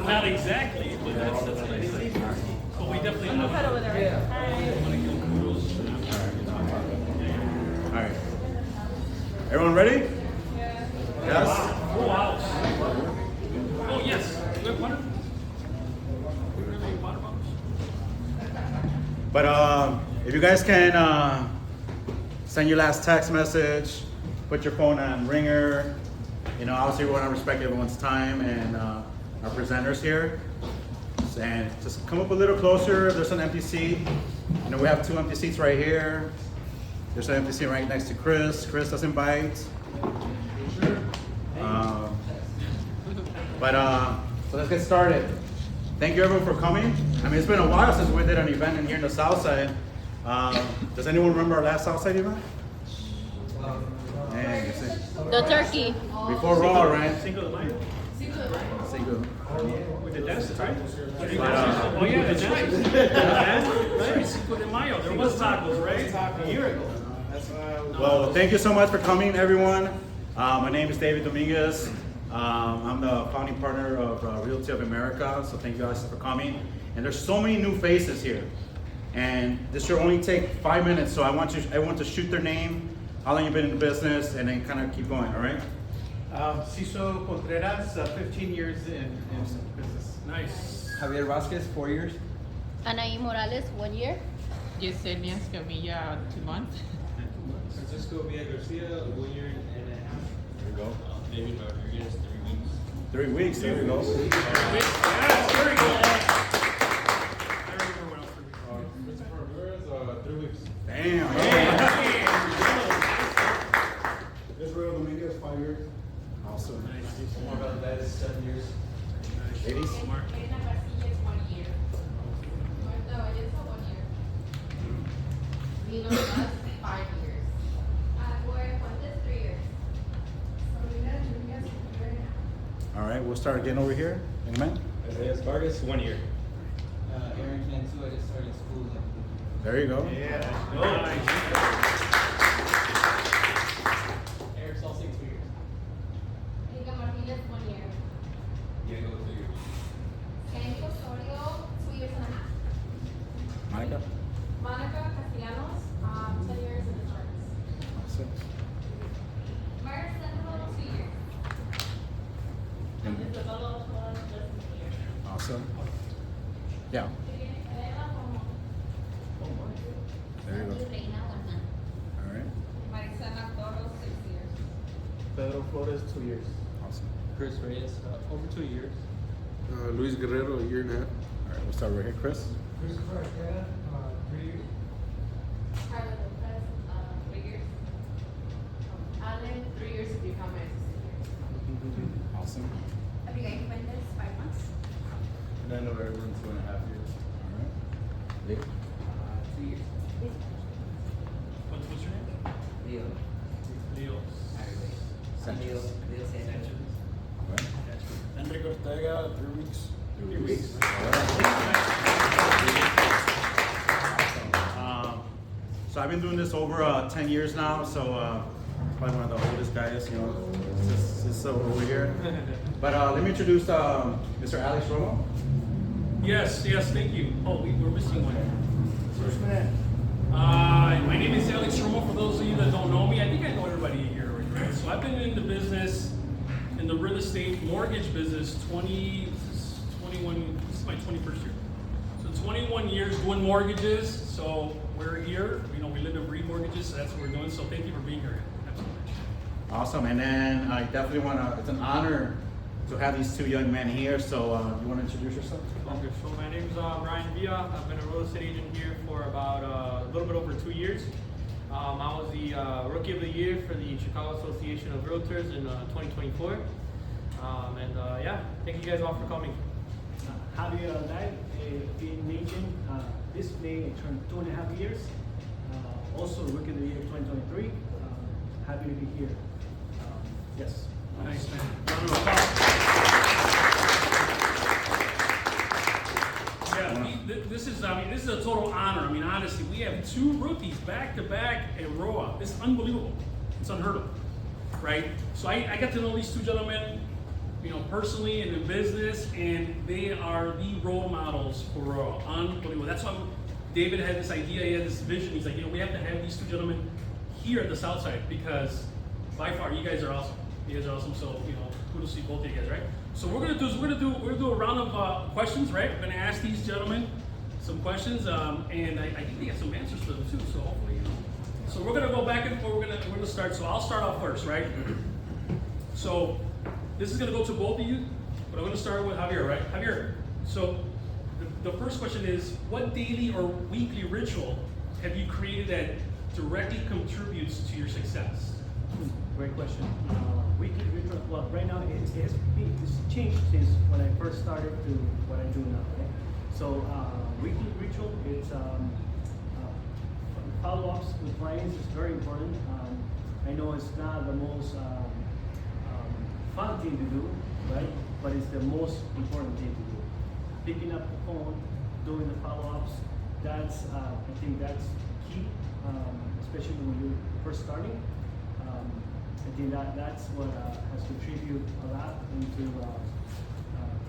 Not exactly, but that's what I say. But we definitely have. Put over there. All right. Everyone ready? Yes? Full house. Oh, yes. You have water? Water bottles? But if you guys can send your last text message, put your phone on ringer. You know, obviously we want to respect everyone's time and our presenters here. And just come up a little closer. If there's an empty seat, you know, we have 2 empty seats right here. There's an empty seat right next to Chris. Chris doesn't bite. So let's get started. Thank you everyone for coming. I mean, it's been a while since we did an event in here in the South Side. Does anyone remember our last South Side event? Man, you see. The turkey. Before Raw, right? Cinco de Mayo? Cinco. With the dance, right? Oh, yeah, that's right. Right, Cinco de Mayo. There was tacos, right? A year ago. Well, thank you so much for coming, everyone. My name is David Dominguez. I'm the founding partner of Realty of America, so thank you guys for coming. And there's so many new faces here. And this should only take 5 minutes, so I want to shoot their name, how long you've been in the business, and then kind of keep going, all right? Ciso Contreras, 15 years in business. Nice. Javier Vasquez, 4 years. Anaí Morales, 1 year. Yesenia Escamilla, 2 months. Francisco Villa Garcia, 1 year and a half. There you go. David Rodriguez, 3 weeks. 3 weeks, there you go. Yes, very good. Christopher Ramirez, 3 weeks. Damn. Israel Dominguez, 5 years. Awesome. Omar Valdez, 7 years. Ladies? Elena Casillas, 1 year. Marta Valleza, 1 year. Nino Vaz, 5 years. Gloria Fuentes, 3 years. Sabrina Rodriguez, 1.5 years. All right, we'll start again over here. Amen. Isaiah Vargas, 1 year. Aaron Cantu, I just started school. There you go. Eric Salsing, 2 years. Erika Martinez, 1 year. Diego, 2 years. Sandy Osorio, 2 years and a half. Monica? Monica Castellanos, 10 years in insurance. Awesome. Myra Sandoval, 2 years. Isabella Ochoa, just a year. Awesome. Yeah. Elena Como. There you go. Reina, 1 month. All right. Marisela Toro, 6 years. Pedro Flores, 2 years. Awesome. Chris Reyes, over 2 years. Luis Guerrero, a year and a half. All right, we'll start right here, Chris. Christopher Arquera, 3 years. Carla Lopez, 3 years. Allen, 3 years to become my assistant. Awesome. Abigail Fuentes, 5 months. Fernando Everland, 2.5 years. All right. Lee? 2 years. What's your name? Leo. Leo. Sanchez. Leo Sanchez. All right. Enrique Ortega, 3 weeks. 3 weeks. So I've been doing this over 10 years now, so probably one of the oldest guys, you know, just over here. But let me introduce Mr. Alex Romo. Yes, thank you. Oh, we're missing one. My name is Alex Romo. For those of you that don't know me, I think I know everybody here, right? So I've been in the business, in the real estate mortgage business, 21, this is my 21st year. So 21 years doing mortgages, so we're here. You know, we live and breathe mortgages, so that's what we're doing. So thank you for being here. Absolutely. Awesome, and then I definitely want to, it's an honor to have these 2 young men here, so you want to introduce yourself? Okay, so my name is Brian Villa. I've been a real estate agent here for about a little bit over 2 years. I was the Rookie of the Year for the Chicago Association of Realtors in 2024. Yeah, thank you guys all for coming. Javier Alday, being agent. This May I turned 2.5 years. Also Rookie of the Year 2023. Happy to be here. Yes. Nice, man. This is a total honor. I mean, honestly, we have 2 rookies back to back at ROA. It's unbelievable. It's unheard of, right? So I got to know these 2 gentlemen you know, personally and in business, and they are the role models for unbelievable. That's why David had this idea, he had this vision. He's like, you know, we have to have these two gentlemen here at the South Side because by far, you guys are awesome. You guys are awesome. So, you know, kudos to both of you guys, right? So what we're gonna do is we're gonna do a round of questions, right? We're gonna ask these gentlemen some questions, and I think they got some answers for them too. So hopefully, you know. So we're gonna go back and forth. We're gonna start. So I'll start off first, right? So this is gonna go to both of you, but I'm gonna start with Javier, right? Javier. So the first question is, what daily or weekly ritual have you created that directly contributes to your success? Great question. Weekly ritual. Well, right now it's changed since when I first started to what I do now. Right? So weekly ritual. It's follow-ups with clients is very important. I know it's not the most fun thing to do, right? But it's the most important thing to do. Picking up the phone, doing the follow-ups. That's I think that's key, especially when you're first starting. I think that's what has contributed a lot into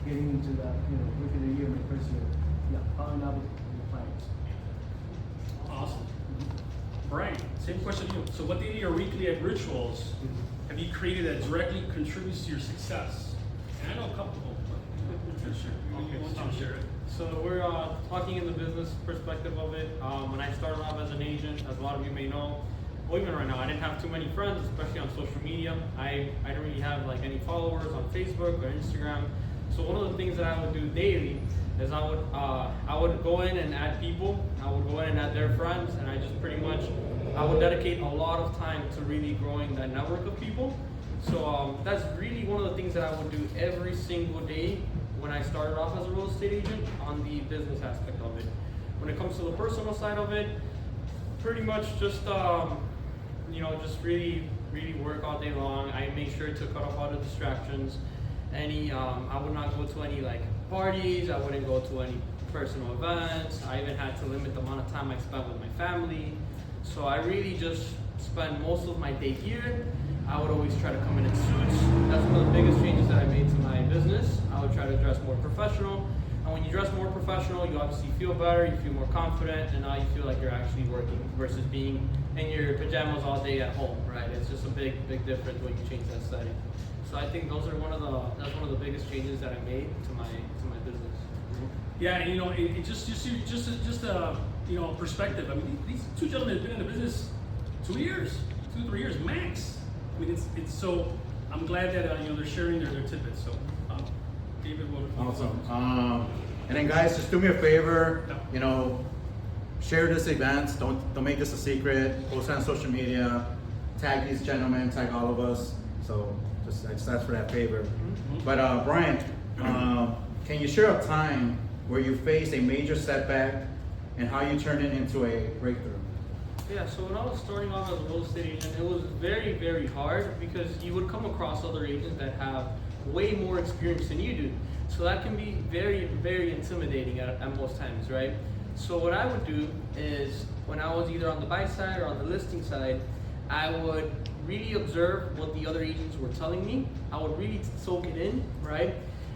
getting into the week of the year, my first year. Yeah, following up with clients. Awesome. Brian, same question to you. So what daily or weekly rituals have you created that directly contributes to your success? And I know a couple of them, but sure. I'll share it. So we're talking in the business perspective of it. When I started off as an agent, as a lot of you may know, well, even right now, I didn't have too many friends, especially on social media. I didn't really have like any followers on Facebook or Instagram. So one of the things that I would do daily is I would go in and add people. I would go in and add their friends, and I would dedicate a lot of time to really growing that network of people. So that's really one of the things that I would do every single day when I started off as a real estate agent on the business aspect of it. When it comes to the personal side of it, pretty much just just really work all day long. I make sure to cut off all the distractions. I would not go to any like parties. I wouldn't go to any personal events. I even had to limit the amount of time I spent with my family. So I really just spend most of my day here. I would always try to come in suits. That's one of the biggest changes that I made to my business. I would try to dress more professional. And when you dress more professional, you obviously feel better, you feel more confident, and now you feel like you're actually working versus being in your pajamas all day at home, right? It's just a big difference when you change that setting. So I think that's one of the biggest changes that I made to my business. Yeah, and it just perspective. I mean, these two gentlemen have been in the business 2 years, 2-3 years max. I mean, it's so. I'm glad that they're sharing their tidbits. So, David, what? Awesome. And then, guys, just do me a favor. Share this event. Don't make this a secret. Post it on social media. Tag these gentlemen. Tag all of us. So I just ask for that favor. Mm-hmm. But Brian, can you share a time where you faced a major setback and how you turned it into a breakthrough? Yeah, so when I was starting off as a real estate agent, it was very, very hard because you would come across other agents that have way more experience than you do. So that can be very, very intimidating at most times, right? So what I would do is when I was either on the buy side or on the listing side, I would really observe what the other agents were telling me. I would really soak it in, right?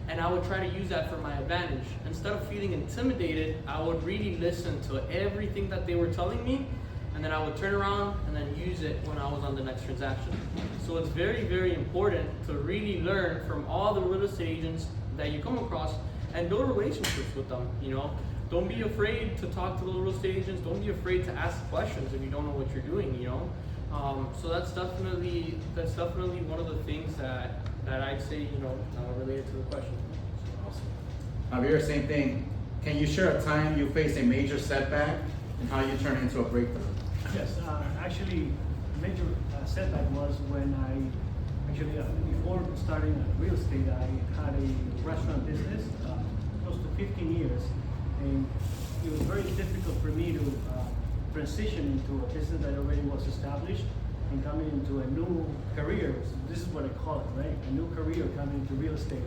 And I would try to use that for my advantage. Instead of feeling intimidated, I would really listen to everything that they were telling me, and then I would turn around and then use it when I was on the next transaction. So it's very, very important to really learn from all the real estate agents that you come across and build relationships with them. Don't be afraid to talk to the real estate agents. Don't be afraid to ask questions if you don't know what you're doing. So that's definitely one of the things that I'd say related to the question. Awesome. Javier, same thing. Can you share a time you faced a major setback and how you turned it into a breakthrough? Yes, actually, major setback was when before starting real estate, I had a restaurant business close to 15 years, and it was very difficult for me to transition into a business that already was established and coming into a new career. So this is what I call it, right? A new career coming into real estate.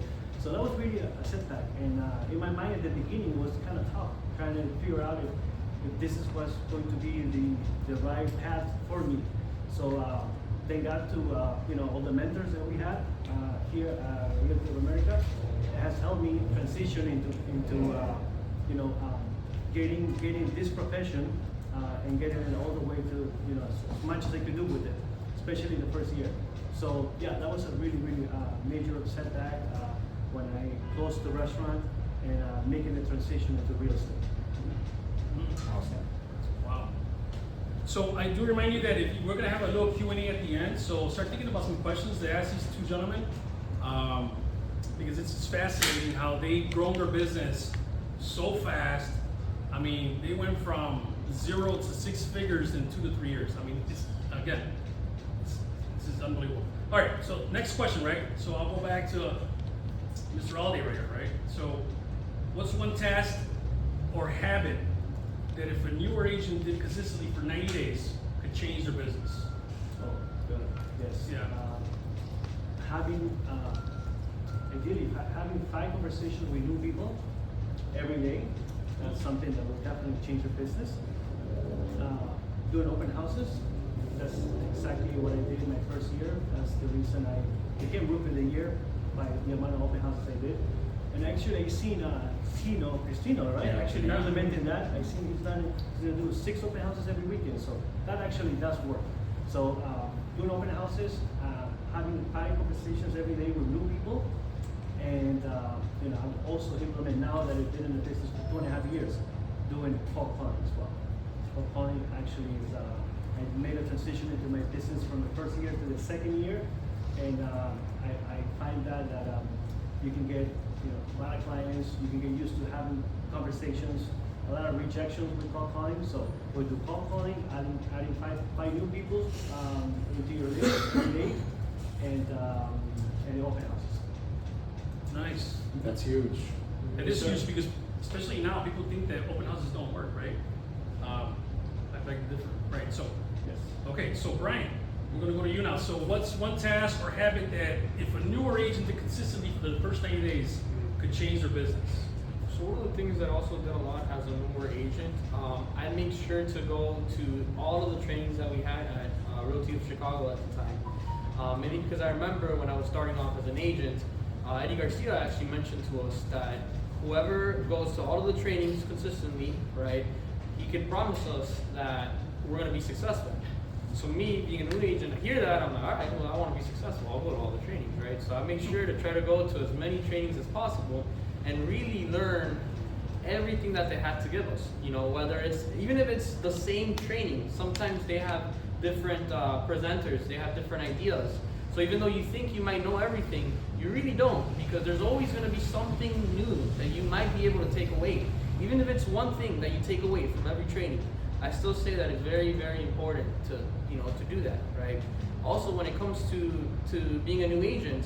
So that was really a setback, and in my mind at the beginning was kind of tough, trying to figure out if this is what's going to be the right path for me. So thank God to all the mentors that we had here at Realty of America. It has helped me transition into getting this profession and getting it all the way to as much as I could do with it, especially the first year. So yeah, that was a really major setback when I closed the restaurant and making the transition into real estate. Wow. So I do remind you that we're gonna have a little Q&A at the end, so start thinking about some questions to ask these two gentlemen, because it's just fascinating how they've grown their business so fast. I mean, they went from 0 to 6 figures in 2 to 3 years. I mean, this is unbelievable. All right, so next question, right? So I'll go back to Mr. Alday right here, right? So what's one task or habit that if a newer agent did consistently for 90 days could change their business? Oh, good. Yes. Yeah. Ideally, having 5 conversations with new people every day, that's something that will definitely change your business. Doing open houses, that's exactly what I did in my first year. That's the reason I became Rookie of the Year by the amount of open houses I did. And actually, I seen Cristino, right? Yeah. Actually implementing that. I seen he's gonna do 6 open houses every weekend. So that actually does work. So doing open houses, having 5 conversations every day with new people, and I'm also implement now that I've been in the business for 2.5 years, doing cold calling as well. Cold calling actually is I made a transition into my business from the first year to the second year, and I find that you can get a lot of clients, you can get used to having conversations, a lot of rejections with cold calling. So we do cold calling, adding five new people into your list every day, and the open houses. Nice. That's huge. It is huge because, especially now, people think that open houses don't work, right? I beg to differ, right? So, Yes. okay, so Brian, we're gonna go to you now. So what's one task or habit that if a newer agent did consistently for the first 90 days could change their business? So one of the things that I also did a lot as a newer agent, I made sure to go to all of the trainings that we had at Realty of Chicago at the time. Mainly because I remember when I was starting off as an agent, Eddie Garcia actually mentioned to us that whoever goes to all of the trainings consistently, right, he can promise us that we're going to be successful. So me, being a new agent, I hear that, I'm like, all right, well, I want to be successful. I'll go to all the trainings, right? So I make sure to try to go to as many trainings as possible and really learn everything that they have to give us. Whether it's, even if it's the same training, sometimes they have different presenters, they have different ideas. So even though you think you might know everything, you really don't, because there's always going to be something new that you might be able to take away. Even if it's one thing that you take away from every training, I still say that it's very, very important to do that, right? Also, when it comes to being a new agent,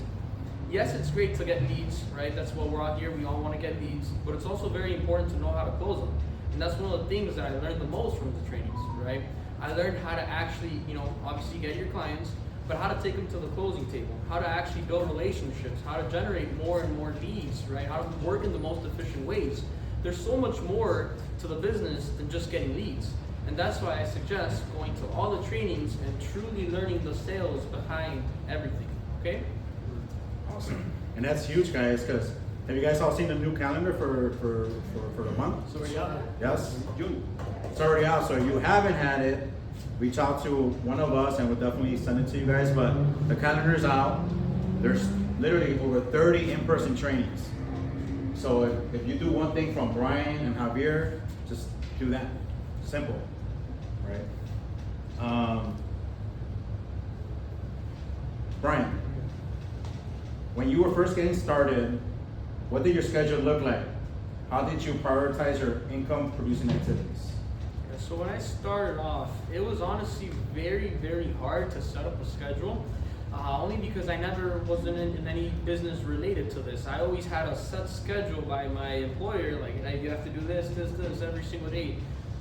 yes, it's great to get leads, right? That's what we're out here. We all want to get leads, but it's also very important to know how to close them. And that's one of the things that I learned the most from the trainings, right? I learned how to actually, obviously get your clients, but how to take them to the closing table, how to actually build relationships, how to generate more and more leads, right? How to work in the most efficient ways. There's so much more to the business than just getting leads. And that's why I suggest going to all the trainings and truly learning the sales behind everything, okay? Awesome. And that's huge, guys, because have you guys all seen the new calendar for the month? So yeah, Yes? June. It's already out, so if you haven't had it, reach out to one of us and we'll definitely send it to you guys. But the calendar's out. There's literally over 30 in-person trainings. So if you do one thing from Brian and Javier, just do that. Simple, right? Brian, when you were first getting started, what did your schedule look like? How did you prioritize your income producing activities? So when I started off, it was honestly very, very hard to set up a schedule, only because I never was in any business related to this. I always had a set schedule by my employer, like, hey, you have to do this every single day.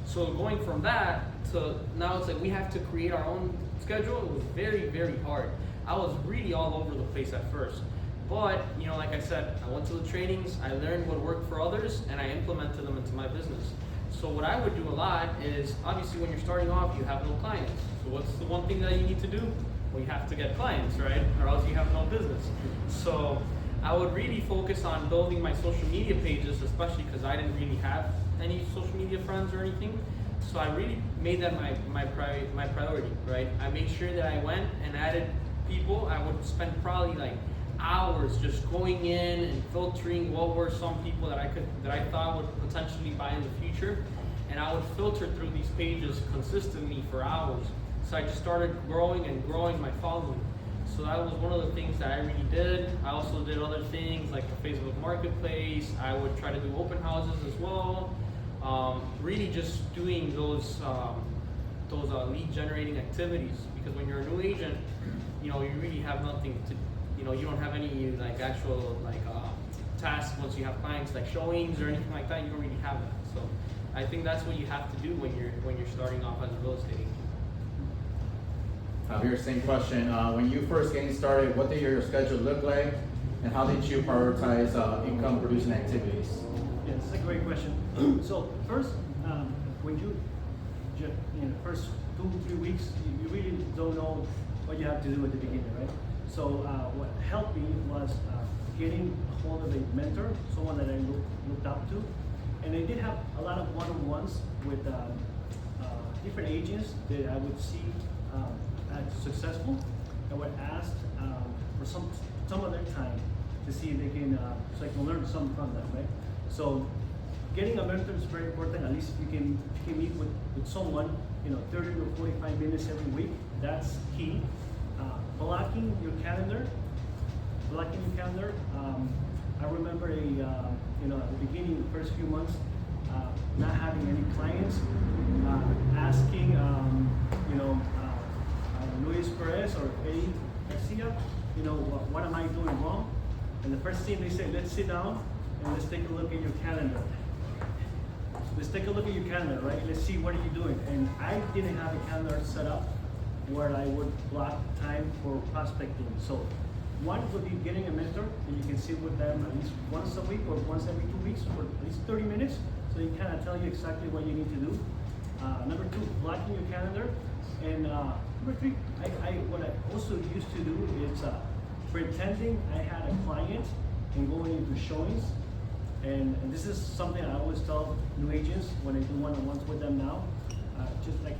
So going from that to now, it's like we have to create our own schedule. It was very, very hard. I was really all over the place at first. But, like I said, I went to the trainings, I learned what worked for others, and I implemented them into my business. So what I would do a lot is, obviously when you're starting off, you have no clients. So what's the one thing that you need to do? Well, you have to get clients, right? Or else you have no business. So I would really focus on building my social media pages, especially because I didn't really have any social media friends or anything. So I really made that my priority, right? I made sure that I went and added people. I would spend probably like hours just going in and filtering what were some people that I thought would potentially buy in the future, and I would filter through these pages consistently for hours. So I just started growing and growing my following. So that was one of the things that I really did. I also did other things like the Facebook Marketplace. I would try to do open houses as well. Really just doing those lead generating activities, because when you're a new agent, you really have nothing to, you don't have any like actual tasks once you have clients like showings or anything like that. You don't really have that. So I think that's what you have to do when you're starting off as a real estate agent. Javier, same question. When you first getting started, what did your schedule look like, and how did you prioritize income producing activities? Yeah, that's a great question. So first, when you first 2-3 weeks, you really don't know what you have to do at the beginning, right? So what helped me was getting a hold of a mentor, someone that I looked up to, and I did have a lot of one-on-ones with different agents that I would see as successful. I would ask for some of their time to see if they can, so I can learn some from them, right? So getting a mentor is very important. At least you can meet with someone, 30 to 45 minutes every week. That's key. Blocking your calendar. I remember at the beginning, the first few months, not having any clients, asking, Luis Perez or Eddie Garcia, what am I doing wrong? And the first thing they say, let's sit down and let's take a look at your calendar. Let's take a look at your calendar, right? Let's see what are you doing. And I didn't have a calendar set up where I would block time for prospecting. So one would be getting a mentor, and you can sit with them at least once a week or once every 2 weeks for at least 30 minutes, so they kind of tell you exactly what you need to do. Number 2, blocking your calendar. And number 3, what I also used to do is pretending I had a client and going into showings. And this is something I always tell new agents when I do one-on-ones with them now. Just like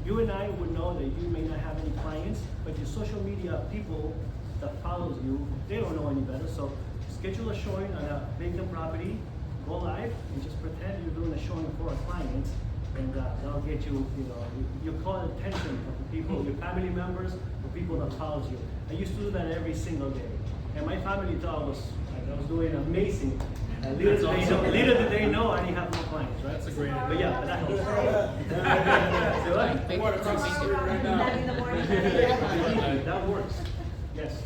you and I would know that you may not have any clients, but your social media people that follows you, they don't know any better. So schedule a showing on a vacant property, go live, and just pretend you're doing a showing for a client, and that'll get you, you call attention of the people, your family members, the people that follows you. I used to do that every single day, and my family thought I was doing amazing. Little did they know I didn't have no clients, right? That's a great idea. But yeah, that helps. Thank What, across the street right now? That works. Yes.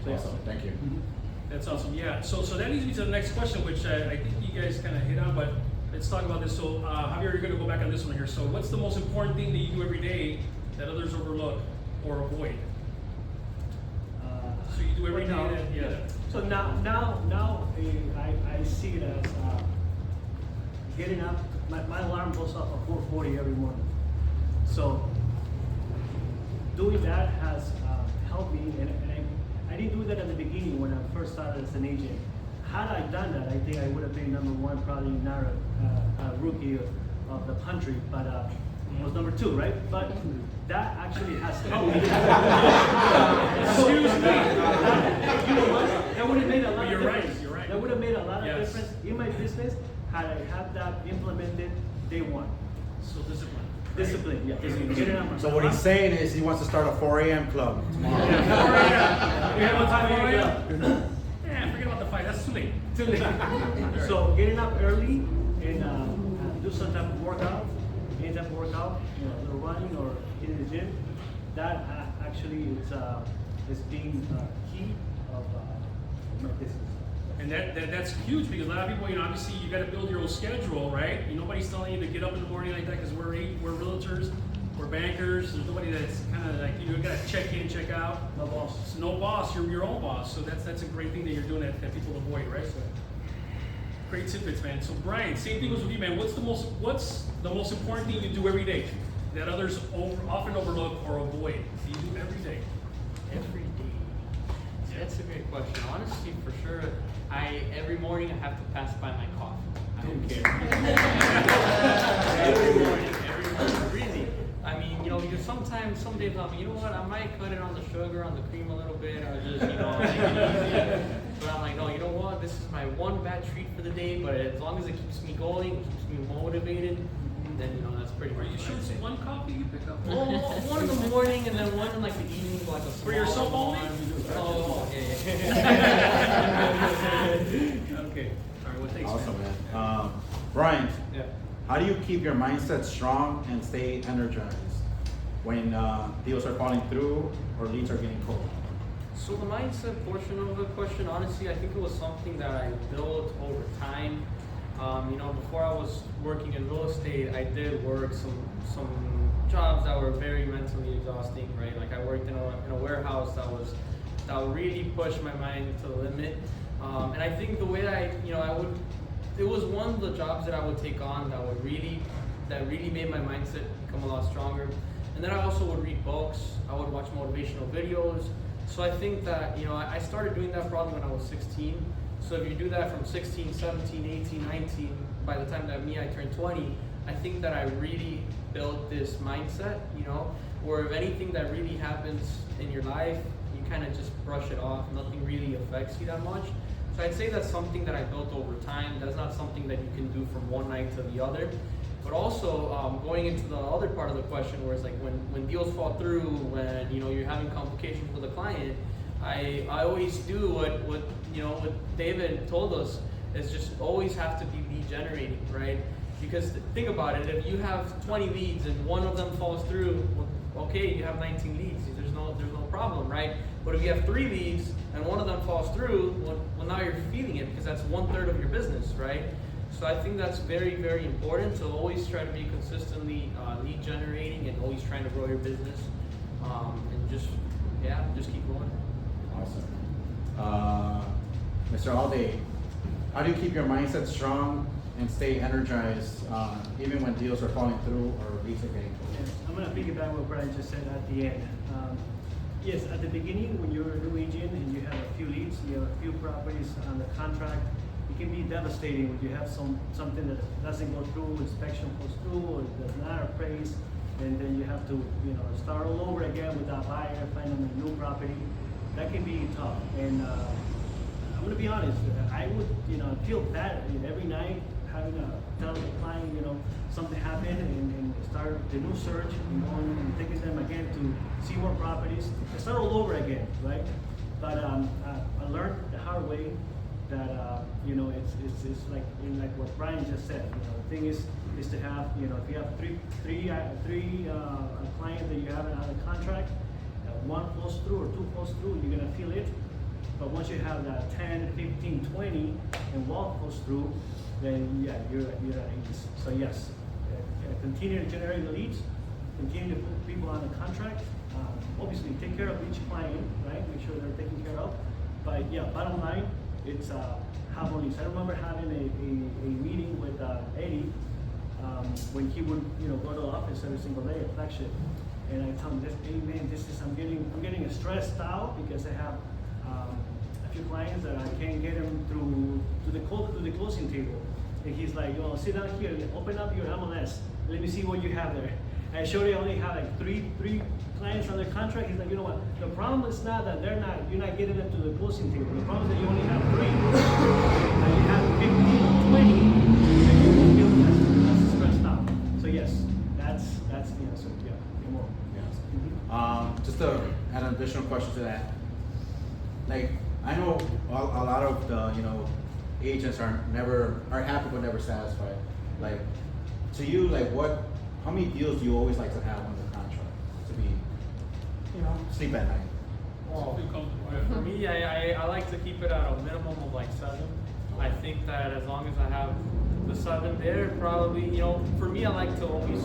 So, yeah. Awesome, thank you. That's awesome. Yeah. So that leads me to the next question, which I think you guys kind of hit on, but let's talk about this. So Javier, you're going to go back on this one here. So what's the most important thing that you do every day that others overlook or avoid? So you do every day that, yeah. So now I see it as getting up. My alarm goes off at 4:40 every morning. So doing that has helped me, and I didn't do that at the beginning when I first started as an agent. Had I done that, I think I would have been #1, probably not a rookie of the country, but was #2, right? But that actually has helped me. Excuse me. You know what? That would have made a lot of You're right, difference. you're right. That would have made a lot of Yes. difference in my business had I had that implemented day one. So discipline. Discipline, yeah. Get it on. So what he's saying is he wants to start a 4 a.m. club tomorrow. You have a time to get up. Yeah, forget about the fight. That's too late. Too late. So getting up early and do some type of workout, any type of workout, a little running or in the gym, that actually is being key of my business. And that's huge because a lot of people, obviously you got to build your own schedule, right? Nobody's telling you to get up in the morning like that because we're realtors, we're bankers. There's nobody that's kind of like you got to check in, check out. No boss. No boss. You're your own boss. So that's a great thing that you're doing that people avoid, right? great tidbits, man. So Brian, same thing goes with you, man. What's the most important thing you do every day that others often overlook or avoid? Do you do every day? Every day. That's a great question. Honestly, for sure, every morning I have to pass by my coffee. I don't care. every morning, really. I mean, because sometimes, some days I'm, you know what, I might cut it on the sugar, on the cream a little bit, or just, make it easy. But I'm like, no, you know what, this is my one bad treat for the day, but as long as it keeps me going, keeps me motivated, then, that's pretty much Are you sure it's one coffee you pick up? Well, one in the morning and then one in like the evening, like a For yourself small only? one. Oh, yeah. Okay. All right. Well, thanks, Awesome, man. man. Brian, Yeah. how do you keep your mindset strong and stay energized when deals are falling through or leads are getting cold? So the mindset portion of the question, honestly, I think it was something that I built over time. Before I was working in real estate, I did work some jobs that were very mentally exhausting, right? Like I worked in a warehouse that would really push my mind to the limit. And I think the way that it was one of the jobs that I would take on that really made my mindset become a lot stronger. And then I also would read books. I would watch motivational videos. So I think that, I started doing that probably when I was 16. So if you do that from 16, 17, 18, 19, by the time that I turned 20, I think that I really built this mindset, where if anything that really happens in your life, you kind of just brush it off. Nothing really affects you that much. So I'd say that's something that I built over time. That's not something that you can do from one night to the other. But also going into the other part of the question, where it's like when deals fall through, when you're having complications with a client, I always do what David told us is just always have to be lead generating, right? Because think about it, if you have 20 leads and one of them falls through, well, okay, you have 19 leads. There's no problem, right? But if you have 3 leads and one of them falls through, well now you're feeling it because that's 1/3 of your business, right? So I think that's very, very important. So always try to be consistently lead generating and always trying to grow your business, and just keep going. Awesome. Mr. Alday, how do you keep your mindset strong and stay energized even when deals are falling through or leads are getting cold? Yes, I'm gonna piggyback what Brian just said at the end. Yes, at the beginning, when you're a new agent and you have a few leads, you have a few properties on the contract, it can be devastating when you have something that doesn't go through, inspection goes through, or does not appraise, and then you have to start all over again with that buyer, find them a new property. That can be tough. And I'm gonna be honest, I would feel bad every night having to tell the client something happened and start the new search and taking them again to see more properties, and start all over again, right? But I learned the hard way that it's like what Brian just said. The thing is to have if you have three clients that you have on a contract, one falls through or 2 falls through, you're gonna feel it. But once you have that 10, 15, 20, and one falls through, then yeah, you're at ease. So yes, continue to generate the leads, continue to put people on the contract. Obviously, take care of each client, right? Make sure they're taken care of. But yeah, bottom line, it's have more leads. I remember having a meeting with Eddie when he would go to the office every single day at Flagship, and I tell him, hey man, I'm getting stressed out because I have a few clients that I can't get them to the closing table. And he's like, sit down here, open up your MLS, let me see what you have there. And I showed you I only have like three clients under contract. He's like, you know what? The problem is not that you're not getting them to the closing table. The problem is that you only have 3. And you have 15, 20, and you won't feel as stressed out. So yes, that's the answer. Yeah, more. Yes. Just to add an additional question to that, like I know a lot of the agents are happy but never satisfied. Like to you, like how many deals do you always like to have under contract to be sleep at night? Well, for me, I like to keep it at a minimum of like 7. I think that as long as I have the 7 there, probably, for me, I like to always,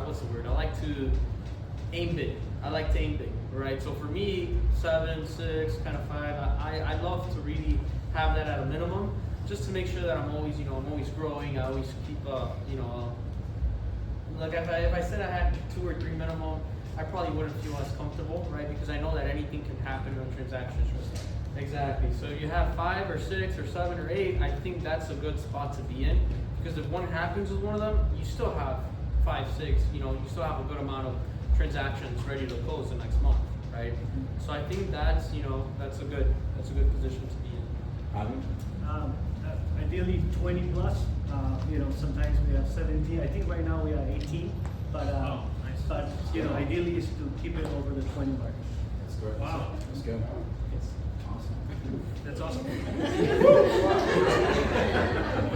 what's the word? I like to aim big. I like to aim big, right? So for me, 7, 6, kind of 5. I love to really have that at a minimum, just to make sure that I'm always, I'm always growing. I always keep, like if I said I had 2 or 3 minimum, I probably wouldn't feel as comfortable, right? Because I know that anything can happen in a transaction. Exactly. So you have 5 or 6 or 7 or 8. I think that's a good spot to be in, because if one happens with one of them, you still have 5, 6. You still have a good amount of transactions ready to close the next month, right? So I think that's that's a good position to be in. Ideally 20 plus. Sometimes we have 17. I think right now we are 18. But but ideally is to keep it over the 20 mark. That's good. Wow. That's good. That's awesome.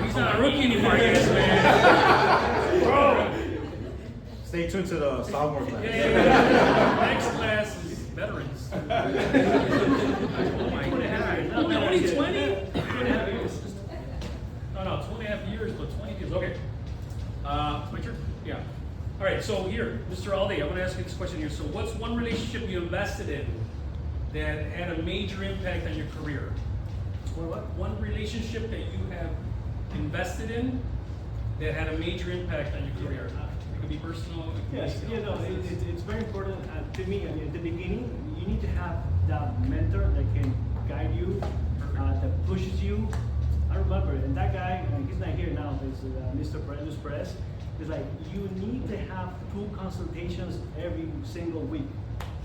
He's not a rookie anymore, I guess, man. Bro. Stay tuned to the sophomore class. Yeah. Next class is veterans. Oh my God. Only 20? 2.5 years. No, 2.5 years, but 20 kids. Okay. My turn? Yeah. All right, so here, Mr. Aldi, I'm going to ask you this question here. So what's one relationship you invested in that had a major impact on your career? What? One relationship that you have invested in that had a major impact on your career. It could be personal. It could Yes, be, it's very important to me. I mean, at the beginning, you need to have that mentor that can guide you, that pushes you. I remember, and that guy, he's not here now, but it's Mr. Luis Perez. It's like, you need to have 2 consultations every single week.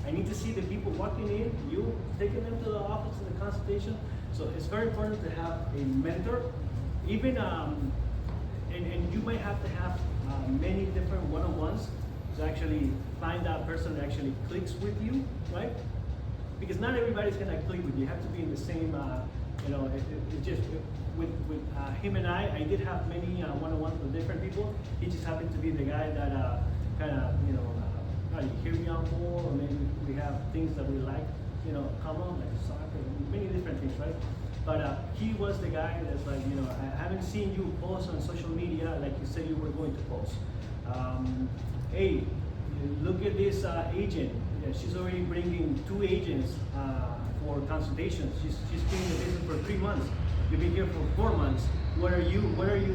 I need to see the people walking in, you taking them to the office to the consultation. So it's very important to have a mentor. Even, and you might have to have many different one-on-ones to actually find that person that actually clicks with you, right? Because not everybody's gonna click with you. You have to be in the same, with him and I did have many one-on-ones with different people. He just happened to be the guy that kind of, you hear me out more, or maybe we have things that we like, common, like soccer, many different things, right? But he was the guy that's like, I haven't seen you post on social media like you said you were going to post. Hey, look at this agent. Yeah, she's already bringing 2 agents for consultations. She's been in the business for 3 months. You've been here for 4 months. What are you what are you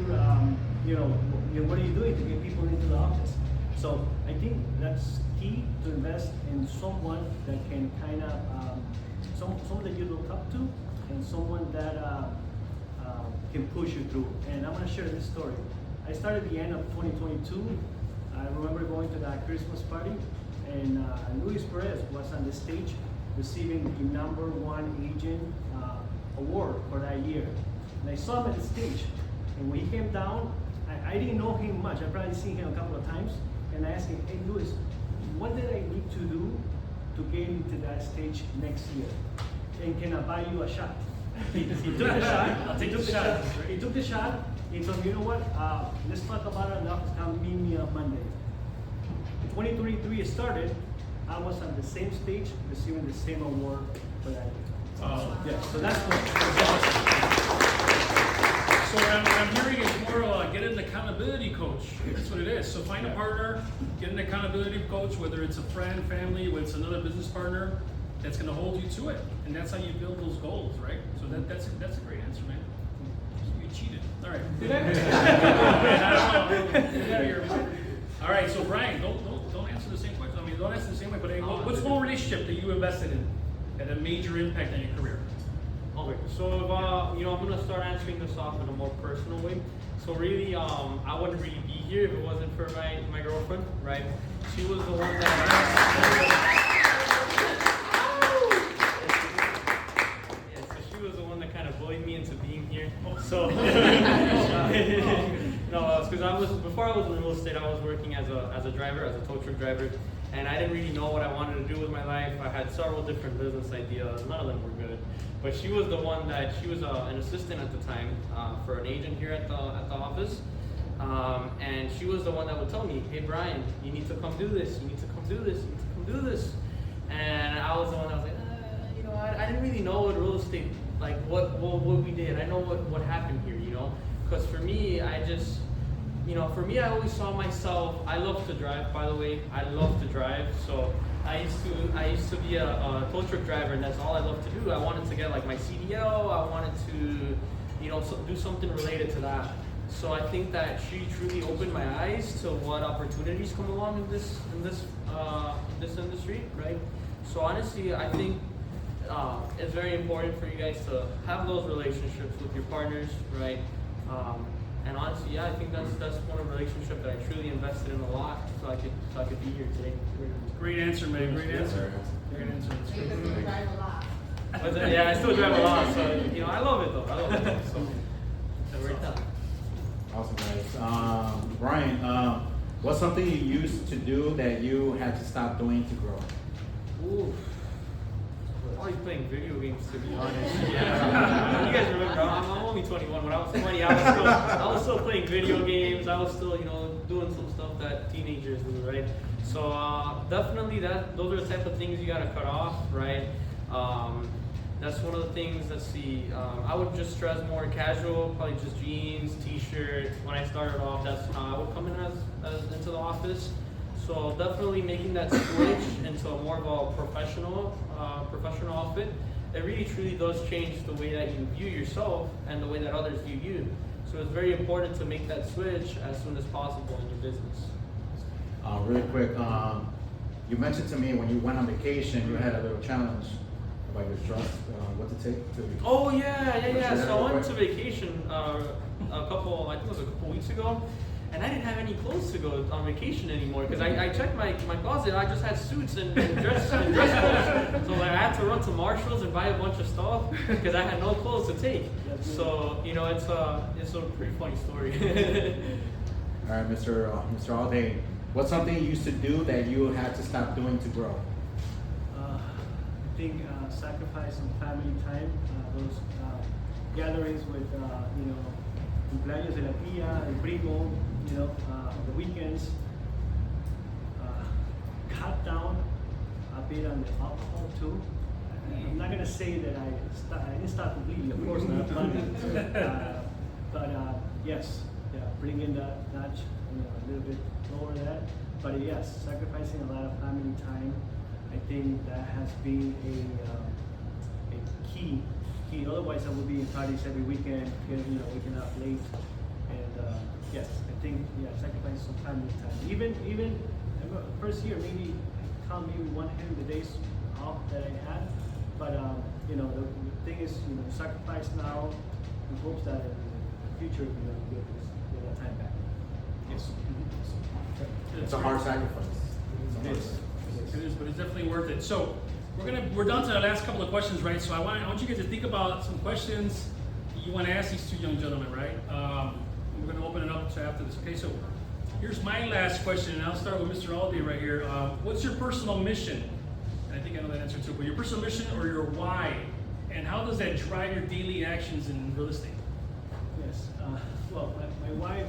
doing to get people into the office? So I think that's key, to invest in someone that can kind of, someone that you look up to, and someone that can push you through. And I'm gonna share this story. I started the end of 2022. I remember going to that Christmas party, and Luis Perez was on the stage receiving the #1 agent award for that year. And I saw him at the stage, and when he came down, I didn't know him much. I probably seen him a couple of times, and I asked him, hey Luis, what did I need to do to get into that stage next year? And can I buy you a shot? He took the shot. I'll take the shot. He took the shot. He told me, you know what? Let's talk about it in the office. Come meet me on Monday. 2023 started. I was on the same stage, receiving the same award for that year. Yeah, so that's what. So what I'm hearing is more get an accountability coach. That's what it is. So find a partner, get an accountability coach, whether it's a friend, family, whether it's another business partner, that's going to hold you to it, and that's how you build those goals, right? So that's a great answer, man. You cheated. All right. All right. So Brian, don't answer the same question. I mean, don't answer the same way. But hey, what's one relationship that you invested in that had a major impact on your career? Okay, so if, I'm gonna start answering this off in a more personal way. So really, I wouldn't really be here if it wasn't for my girlfriend, right? She was the one that. Yeah, so she was the one that kind of bullied me into being here. So. No, it's because before I was in real estate, I was working as a driver, as a tow truck driver, and I didn't really know what I wanted to do with my life. I had several different business ideas. None of them were good. But she was the one that, she was an assistant at the time for an agent here at the office. And she was the one that would tell me, hey Brian, you need to come do this, you need to come do this, you need to come do this. And I was the one that was like, I didn't really know what real estate, like what we did. I know what happened here, Because for me, I always saw myself, I love to drive, by the way. I love to drive, so I used to be a tow truck driver, and that's all I love to do. I wanted to get like my CDL. I wanted to, do something related to that. So I think that she truly opened my eyes to what opportunities come along in this industry, right? So honestly, I think it's very important for you guys to have those relationships with your partners, right? And honestly, yeah, I think that's one of the relationships that I truly invested in a lot, so I could be here today. Great answer, man. Great answer. Great answer. That's So you good. can still drive a lot. But yeah, I still drive a lot, so I love it though. I love it. So it worked out. Awesome, guys. Brian, what's something you used to do that you had to stop doing to grow? Ooh. Always playing video games, to be honest. Yeah. You guys remember, I'm only 21. When I was 20, I was still playing video games. I was still, doing some stuff that teenagers do, right? So definitely those are the type of things you gotta cut off, right? That's one of the things. Let's see. I would just dress more casual, probably just jeans, t-shirt. When I started off, that's how I would come in as into the office. So definitely making that switch into a more of a professional outfit. It really truly does change the way that you view yourself and the way that others view you. So it's very important to make that switch as soon as possible in your business. Really quick, you mentioned to me when you went on vacation, you had a little challenge about your dress, what to take to. Oh yeah. Share So I that went real to vacation I think it was a couple weeks ago, and I didn't have any clothes to go on vacation anymore because I checked my closet. I just had suits and dress clothes. So I had to run to Marshalls and buy a bunch of stuff because I had no clothes to take. So it's a pretty funny story. All right, Mr. Alday, what's something you used to do that you had to stop doing to grow? I think sacrifice some family time, those gatherings with, cumpleaños de la tía, el primo, on the weekends. Cut down a bit on the alcohol too. I'm not gonna say that I didn't stop completely, of course not, but yes, bring in that notch, a little bit lower that. But yes, sacrificing a lot of family time. I think that has been a key. Otherwise, I would be in parties every weekend, waking up late. And yes, I think sacrificing some family time. Even first year, maybe count maybe one hand the days off that I had. But the thing is, sacrifice now in hopes that in the future, you get that time back. Yes. It's a hard sacrifice. It is, but it's definitely worth it. So we're down to the last couple of questions, right? So I want you guys to think about some questions you want to ask these two young gentlemen, right? We're going to open it up to after this. Okay, so here's my last question, and I'll start with Mr. Alday right here. What's your personal mission? And I think I know that answer too, but your personal mission or your why, and how does that drive your daily actions in real estate? Yes. Well, my why is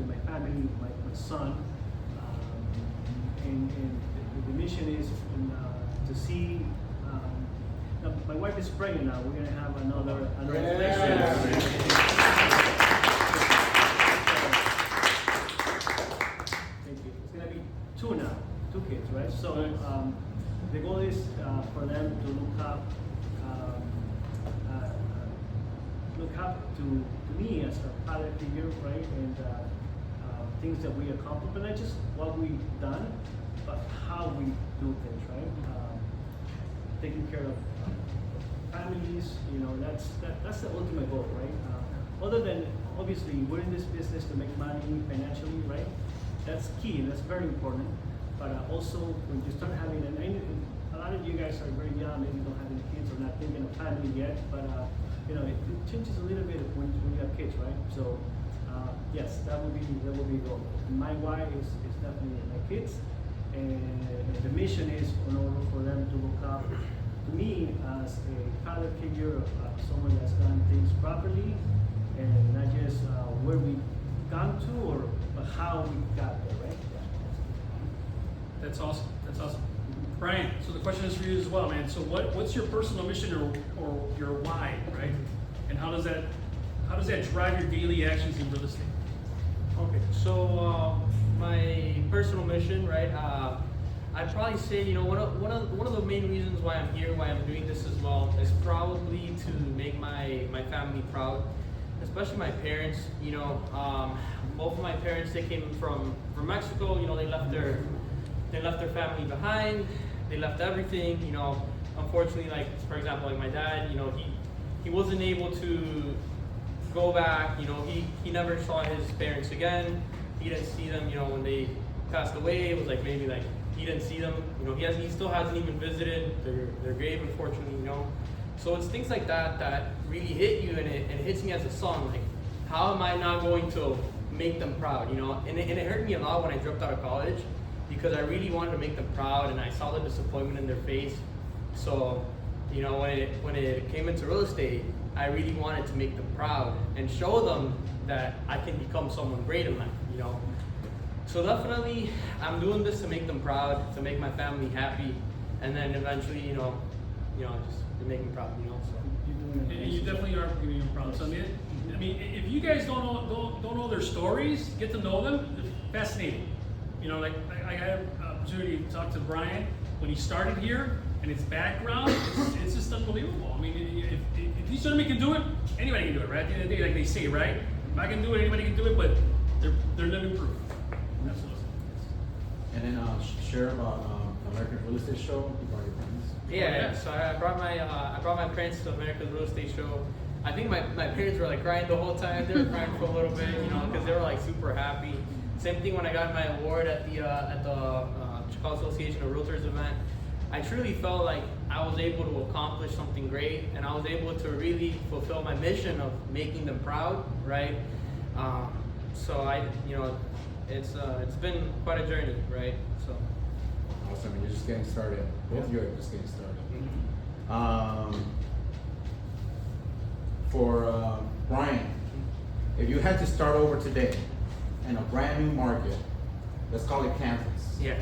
my family, my son, and the mission is to see. Now, my wife is pregnant now. We're gonna have another relationship. Thank you. It's gonna be two now, 2 kids, right? So the goal is for them to look up to me as a father figure, right? And things that we accomplished, but not just what we've done, but how we do things, right? Taking care of families, that's the ultimate goal, right? Other than, obviously, we're in this business to make money financially, right? That's key, and that's very important. But also, when you start having, and a lot of you guys are very young, maybe don't have any kids or not thinking of family yet, but it changes a little bit when you have kids, right? So, yes, that would be a goal. My why is definitely my kids, and the mission is in order for them to look up to me as a father figure, someone that's done things properly, and not just where we gone to, but how we got there, right? That's awesome. That's awesome. Brian, so the question is for you as well, man. So what's your personal mission or your why, right? And how does that drive your daily actions in real estate? Okay, so my personal mission, right? I'd probably say, you know, one of the main reasons why I'm here, why I'm doing this as well, is probably to make my family proud, especially my parents. You know, both of my parents, they came from Mexico. You know, they left their family behind. They left everything. You know, unfortunately, like for example, like my dad, you know, he wasn't able to go back. You know, he never saw his parents again. He didn't see them. You know, when they passed away, it was like maybe like he didn't see them. You know, he still hasn't even visited their grave, unfortunately. You know, so it's things like that really hit you, and it hits me as a son. Like, how am I not going to make them proud? You know, and it hurt me a lot when I dropped out of college, because I really wanted to make them proud, and I saw the disappointment in their face. So, you know, when it came into real estate, I really wanted to make them proud and show them that I can become someone great in life, you know. So definitely, I'm doing this to make them proud, to make my family happy, and then eventually, you know, just to make them proud, you know. So. And you definitely are giving them proud. So I mean, if you guys don't know their stories, get to know them. It's fascinating. You know, like I had an opportunity to talk to Brian when he started here, and his background, it's just unbelievable. I mean, if these gentlemen can do it, anybody can do it, right? At the end of the day, like they say, right? If I can do it, anybody can do it, but they're living proof. That's what it is. And then share about American Real Estate Show. You brought your friends. Yeah. So I brought my parents to America's Real Estate Show. I think my parents were like crying the whole time. They were crying for a little bit, you know, because they were like super happy. Same thing when I got my award at the Chicago Association of Realtors event. I truly felt like I was able to accomplish something great, and I was able to really fulfill my mission of making them proud, right? So you know, it's been quite a journey, right? So. Awesome. You're just getting started. Both of you are just getting started. Mm-hmm. For Brian, if you had to start over today in a brand new market, let's call it Kansas. Yeah.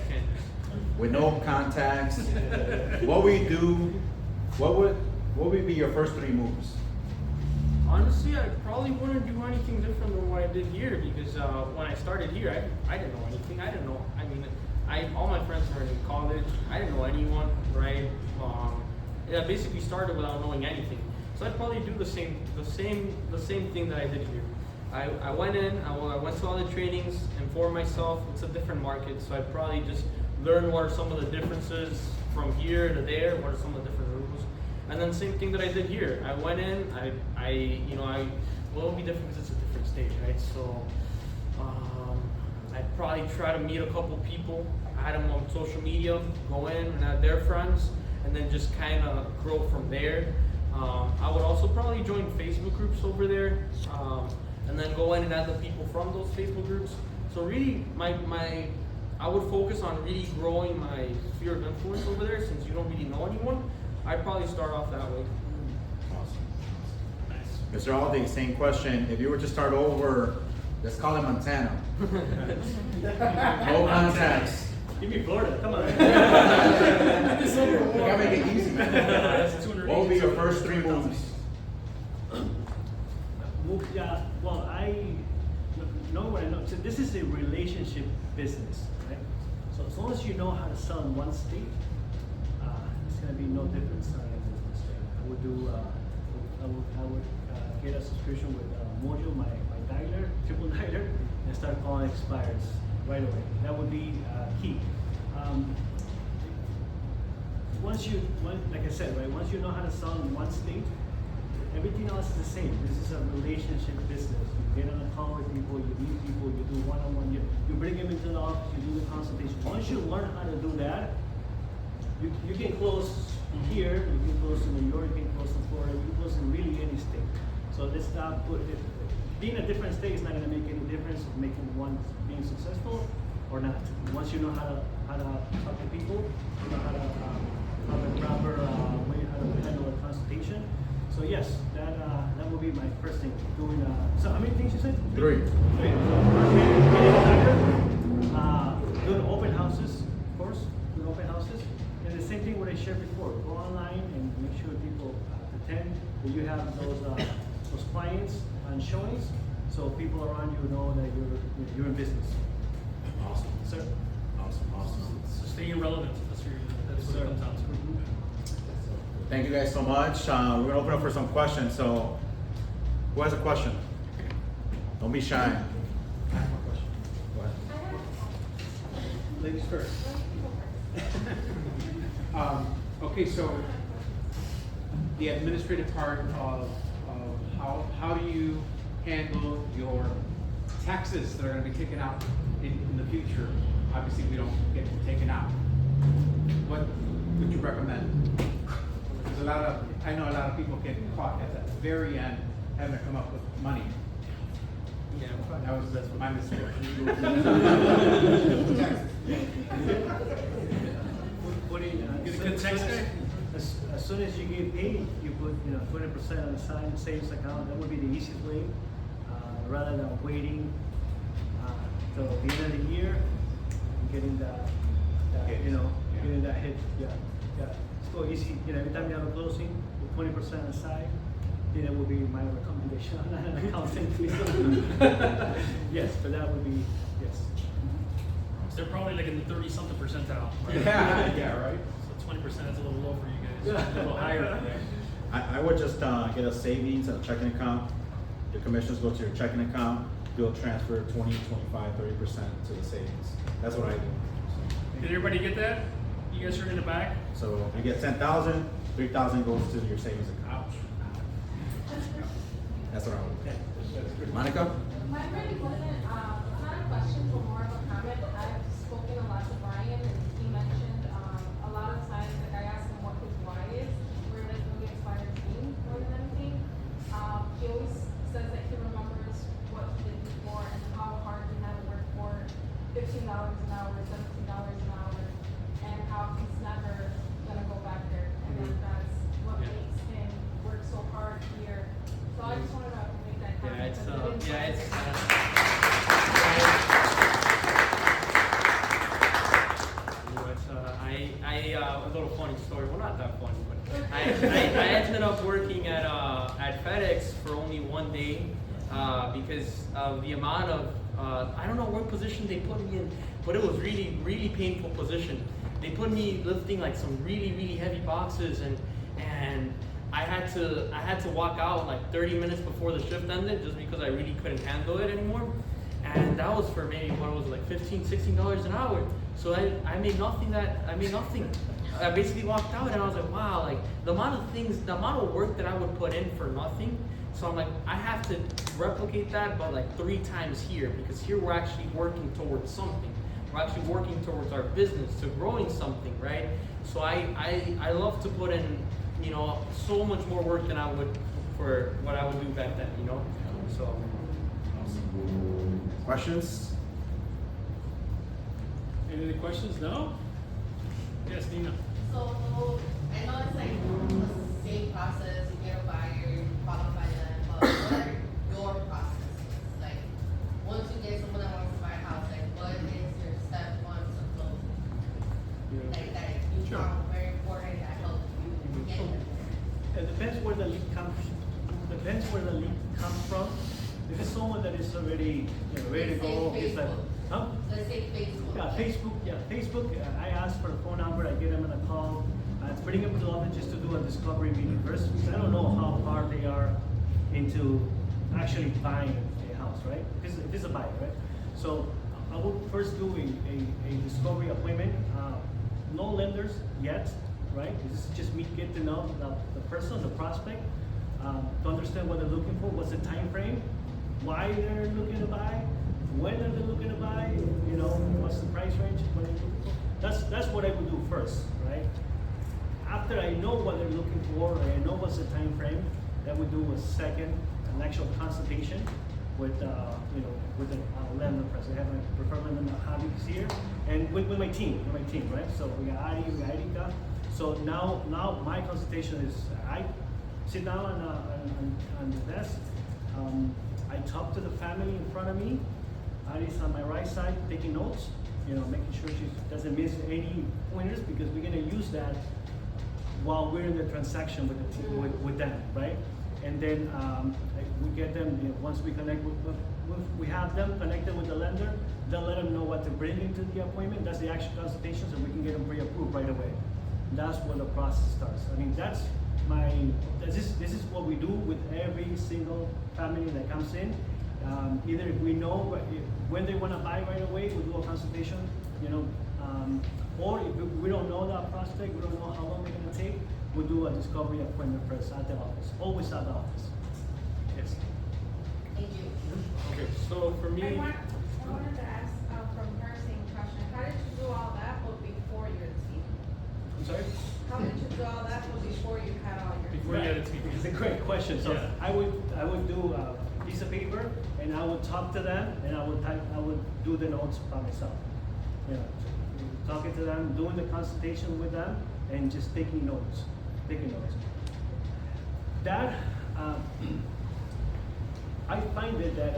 With no contacts, what would you do? What would be your first 3 moves? Honestly, I probably wouldn't do anything different than what I did here, because when I started here, I didn't know anything. I didn't know. I mean, all my friends were in college. I didn't know anyone, right? I basically started without knowing anything. So I'd probably do the same thing that I did here. I went in. I went to all the trainings, informed myself. It's a different market, so I'd probably just learn what are some of the differences from here to there. What are some of the different rules? And then same thing that I did here. I went in. Well, it'll be different because it's a different stage, right? So I'd probably try to meet a couple people, add them on social media, go in and add their friends, and then just kind of grow from there. I would also probably join Facebook groups over there, and then go in and add the people from those Facebook groups. So really, I would focus on really growing my sphere of influence over there. Since you don't really know anyone, I'd probably start off that way. Awesome. Nice. Mr. Aldi, same question. If you were to start over, let's call it Montana. No contacts. Give me Florida, come on. You gotta make it easy, man. What would be your first 3 moves? Yeah, well, I know what I know. So this is a relationship business, right? So as long as you know how to sell in one state, it's gonna be no different selling in a different state. I would get a subscription with Mojo, my dialer, triple dialer, and start calling expires right away. That would be key. Like I said, right, once you know how to sell in one state, everything else is the same. This is a relationship business. You get on a call with people, you meet people, you do one-on-one, you bring them into the office, you do the consultation. Once you learn how to do that, you can close here, you can close in New York, you can close in Florida, you can close in really any state. So let's not put it, being a different state is not going to make any difference of making one being successful or not. Once you know how to talk to people, you know how to have a proper way how to handle a consultation. So yes, that would be my first thing. Doing so how many things you said? 3. 3. So doing open houses, of course. Doing open houses, and the same thing what I shared before. Go online and make sure people pretend that you have those clients and showings, so people around you know that you're in business. Awesome. sir. Awesome. So staying relevant, that's what Sir. it comes down to. Thank you guys so much. We're gonna open up for some questions. So, who has a question? Don't be shy. Go ahead. Ladies first. Okay, so the administrative part of how do you handle your taxes that are gonna be taken out in the future? Obviously, we don't get them taken out. What would you recommend? Because I know a lot of people get caught at the very end having to come up with money. Yeah. That's my mistake. Get a good tax guy? As soon as you get paid, you put 20% on the side savings account. That would be the easiest way, rather than waiting till the end of the year and getting that getting that hit. Yeah. It's so easy. Every time you have a closing, put 20% aside. Then it would be my recommendation. I'm not an accountant, please. Yes, but that would be yes. They're probably like in the 30-something percentile. Right? Yeah, right. So 20%, that's a little low for you guys. A little higher than that. I would just get a savings and a checking account. Your commissions go to your checking account. You'll transfer 20, 25, 30% to the savings. That's what I do. Did everybody get that? You guys are in the back? So you get 10,000, 3,000 goes to your savings account. That's what I would do. Monica? Mine really wasn't, it's not a question, but more of a comment. I've spoken a lot to Brian, and he mentioned, a lot of times, like I asked him what his why is, we're like really inspired team more than anything. He always says that he remembers what he did before and how hard he had to work for $15 an hour, $17 an hour, and how he's never gonna go back there. And that's what Yeah. makes him work so hard here. So I just wanted to make that comment. A little funny story. Well, not that funny, but I ended up working at FedEx for only one day because of the amount of I don't know what position they put me in, but it was really painful position. They put me lifting like some really heavy boxes, and I had to walk out like 30 minutes before the shift ended just because I really couldn't handle it anymore. And that was for maybe what was it, like $15, $16 an hour. So I made nothing. I basically walked out and I was like, wow, like the amount of work that I would put in for nothing. So I'm like, I have to replicate that, but like 3 times here, because here we're actually working towards something. We're actually working towards our business, to growing something, right? So I love to put in, so much more work than I would for what I would do back then, So. Questions? Any other questions? No? Yes, Nina. So, I know it's like the same process, you get a buyer, you qualify them, but what are your processes? Like, once you get someone that wants to buy a house, like, what is your step 1 to closing? Like, that you Sure. found very important that helps you get them there. It depends where the lead comes from. If it's someone that is already ready to go, it's like, huh? Let's say Facebook. Facebook. I ask for a phone number. I get them on a call. I bring them to the office just to do a discovery meeting first, because I don't know how hard they are into actually buying a house, right? If it's a buyer, right? So I will first do a discovery appointment. No lenders yet, right? This is just me get to know the person, the prospect, to understand what they're looking for, what's the time frame, why they're looking to buy, when are they looking to buy, what's the price range, what they're looking for. That's what I would do first, right? After I know what they're looking for, and I know what's the time frame, then we do an actual consultation with with the lender person. I have my preferred lender, Javi is here, and with my team, right? So we got Ari, we got Erika. So now my consultation is I sit down on the desk. I talk to the family in front of me. Ari's on my right side taking notes, making sure she doesn't miss any pointers, because we're gonna use that while we're in the transaction with the with them, right? And then we get them once we connect with we have them connected with the lender, they'll let them know what to bring into the appointment. That's the actual consultation, so we can get them pre-approved right away. That's where the process starts. I mean, this is what we do with every single family that comes in. Either if we know when they want to buy right away, we do a consultation, or if we don't know that prospect, we don't know how long they're going to take, we do a discovery appointment first at the office, always at the office. Yes. Okay, so for me, I wanted to ask, from her same question, how did you do all that but before your team? I'm sorry? How did you do all that but before you had all your? before you had a team. It's a great question. So Yeah. I would do a piece of paper and I would talk to them and I would do the notes by myself. Talking to them, doing the consultation with them, and just taking notes. That I find it that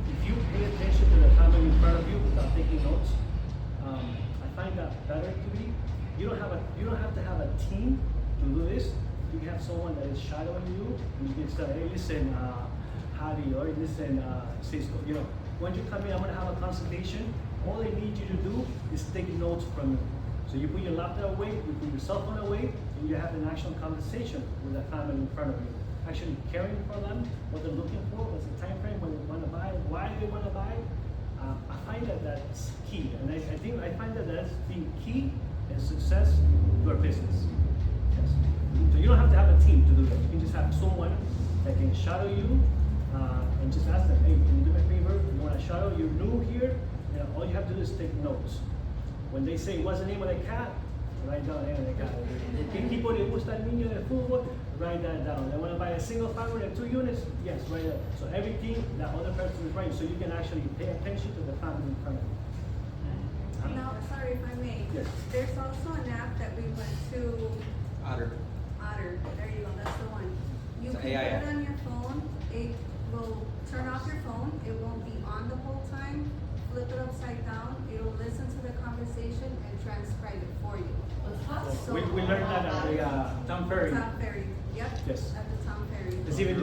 if you pay attention to the family in front of you without taking notes, I find that better to be. You don't have to have a team to do this. You can have someone that is shadowing you, and you can say, hey, listen, Javi, or listen, Cisco. When you come in, I'm gonna have a consultation. All I need you to do is take notes from me. So you put your laptop away, you put your cell phone away, and you have an actual conversation with the family in front of you. Actually caring for them, what they're looking for, what's the time frame, when they want to buy, why they want to buy. I find that that's key, and I find that that's being key in success to our business. Yes. So you don't have to have a team to do that. You can just have someone that can shadow you, and just ask them, hey, can you do me a favor? You want to shadow? You're new here. All you have to do is take notes. When they say, what's the name of the cat? Write down the name of the cat. ¿Qué equipo le gusta al niño de fútbol? Write that down. They want to buy a single family of 2 units? Yes, write that. So everything that other person is writing, so you can actually pay attention to the family in front of you. Now, sorry if I may. Yes. There's also an app that we went to. Otter. Otter, there you go, that's the one. You It's can an AI put it on your phone, it will turn off your phone, it won't be on the whole time, flip it upside down, it'll listen to the conversation and transcribe it for you. So- We learned that at the Tom Ferry. Tom Ferry, yep. Yes. At the Tom Ferry. It's even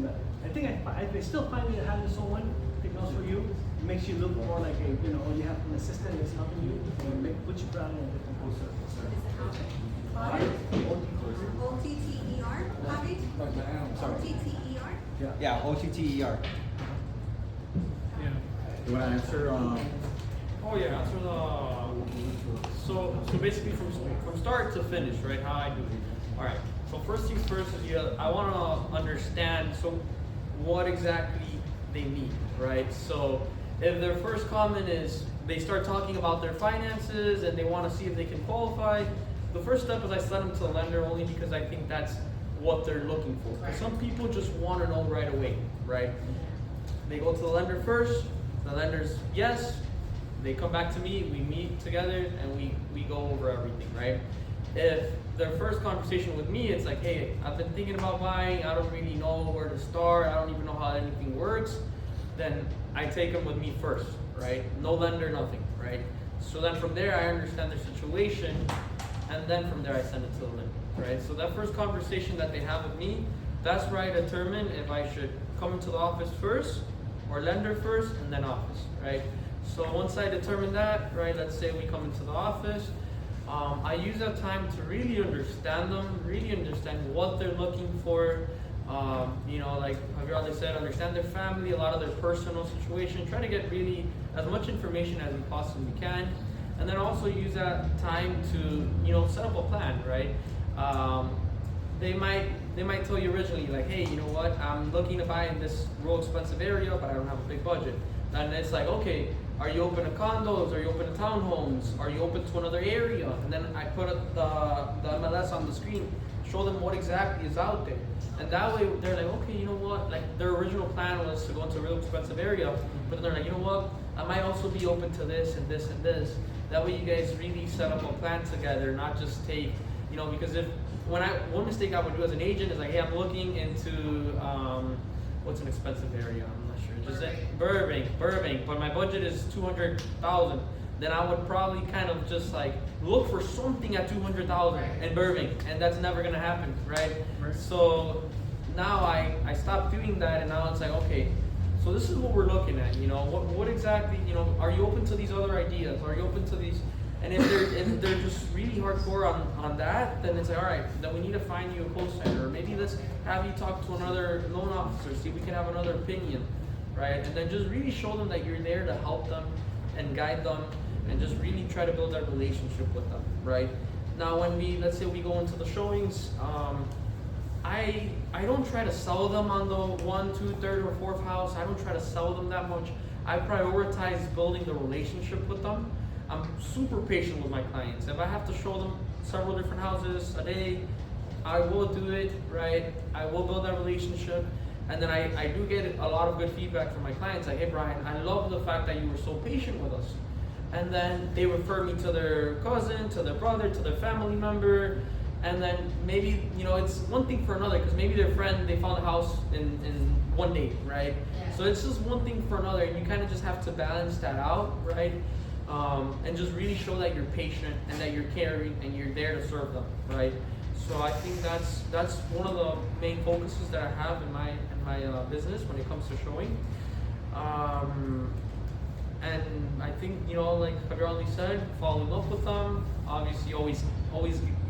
better. I think I still find that having someone take notes for you makes you look more like you have an assistant that's helping you and put you down in a different position. Otter? O-T-T-E-R, Javi? O-T-T-E-R? Yeah, OTTER. yeah. You wanna answer? Oh yeah, answer so basically from start to finish, right? How I do it. All right. So first things first is I want to understand what exactly they need, right? So if their first comment is they start talking about their finances and they want to see if they can qualify, the first step is I send them to the lender only because I think that's what they're looking for. Because some people just want to know right away, right? They go to the lender first. The lender's yes. They come back to me, we meet together, and we go over everything, right? If their first conversation with me, it's like, hey, I've been thinking about buying, I don't really know where to start, I don't even know how anything works, then I take them with me first, right? No lender, nothing, right? So then from there, I understand their situation, and then from there, I send it to the lender, right? So that first conversation that they have with me, that's where I determine if I should come into the office first, or lender first, and then office, right? So once I determine that, right, let's say we come into the office, I use that time to really understand them, really understand what they're looking for. Like Javier said, understand their family, a lot of their personal situation, try to get really as much information as we possibly can. And then also use that time to, set up a plan, right? They might tell you originally, like, hey, you know what, I'm looking to buy in this real expensive area, but I don't have a big budget. And it's like, okay, are you open to condos? Are you open to townhomes? Are you open to another area? And then I put the MLS on the screen, show them what exactly is out there. And that way they're like, okay, you know what? Like their original plan was to go into a real expensive area, but then they're like, you know what? I might also be open to this and this and this. That way you guys really set up a plan together, not just take, because one mistake I would do as an agent is like, hey, I'm looking into, what's an expensive area? I'm not sure. Just Burbank, but my budget is $200,000. Then I would probably kind of just like look for something at $200,000 in Burbank, and that's never gonna happen, right? So now I stopped doing that, and now it's like, okay, So this is what we're looking at, what exactly, are you open to these other ideas? Are you open to these? And if they're just really hardcore on that, then it's like, all right, then we need to find you a co-signer, or maybe let's have you talk to another loan officer, see if we can have another opinion, right? And then just really show them that you're there to help them and guide them, and just really try to build that relationship with them, right? Now, when let's say we go into the showings, I don't try to sell them on the 1, 2, 3rd, or 4th house. I don't try to sell them that much. I prioritize building the relationship with them. I'm super patient with my clients. If I have to show them several different houses a day, I will do it, right? I will build that relationship. And then I do get a lot of good feedback from my clients, like, hey Brian, I love the fact that you were so patient with us. And then they refer me to their cousin, to their brother, to their family member. And then maybe, it's one thing for another, because maybe their friend, they found a house in one day, right? Yeah. So it's just one thing for another, and you kind of just have to balance that out, right? And just really show that you're patient and that you're caring and you're there to serve them, right? So I think that's one of the main focuses that I have in my business when it comes to showing. And I think, like Javier already said, following up with them, obviously always,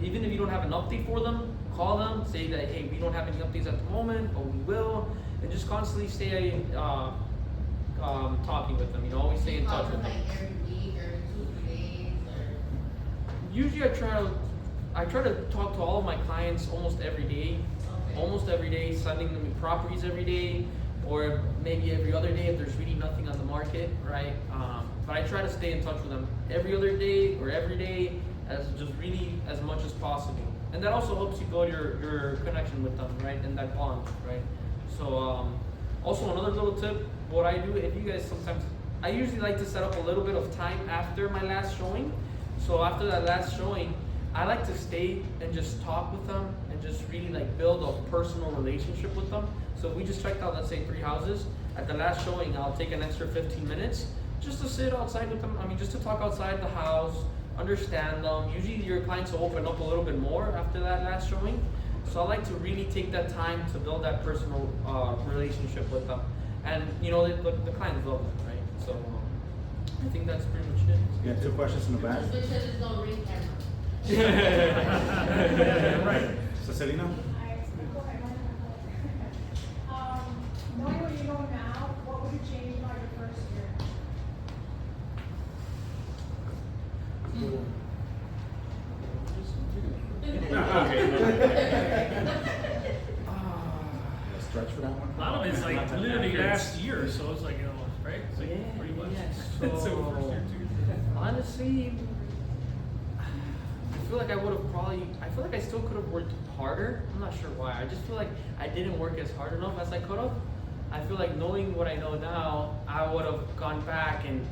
even if you don't have an update for them, call them, say that, hey, we don't have any updates at the moment, but we will, and just constantly stay talking with them, always stay in touch with them. Like every week or 2, 3 days or? Usually I try to talk to all of my clients almost every day. Okay. Almost every day, sending them properties every day, or maybe every other day if there's really nothing on the market, right? But I try to stay in touch with them every other day or every day, as much as possible. And that also helps you build your connection with them, right? And that bond, right? So also another little tip, what I do, if you guys sometimes, I usually like to set up a little bit of time after my last showing. So after that last showing, I like to stay and just talk with them and just really build a personal relationship with them. So we just checked out, let's say 3 houses. At the last showing, I'll take an extra 15 minutes just to sit outside with them. Just to talk outside the house, understand them. Usually your clients will open up a little bit more after that last showing. So I like to really take that time to build that personal relationship with them. And the clients love it, right? So I think that's pretty much it. You got 2 questions in the back. Just make sure there's no ring camera. Right. Cecilina? Knowing what you know now, what would you change about your first year? Stretch for that one? A lot of it's like literally last year, so it's like, right? It's like pretty much. So first year, 2 years. Honestly, I feel like I feel like I still could have worked harder. I'm not sure why. I just feel like I didn't work as hard enough as I could have. I feel like knowing what I know now, I would have gone back and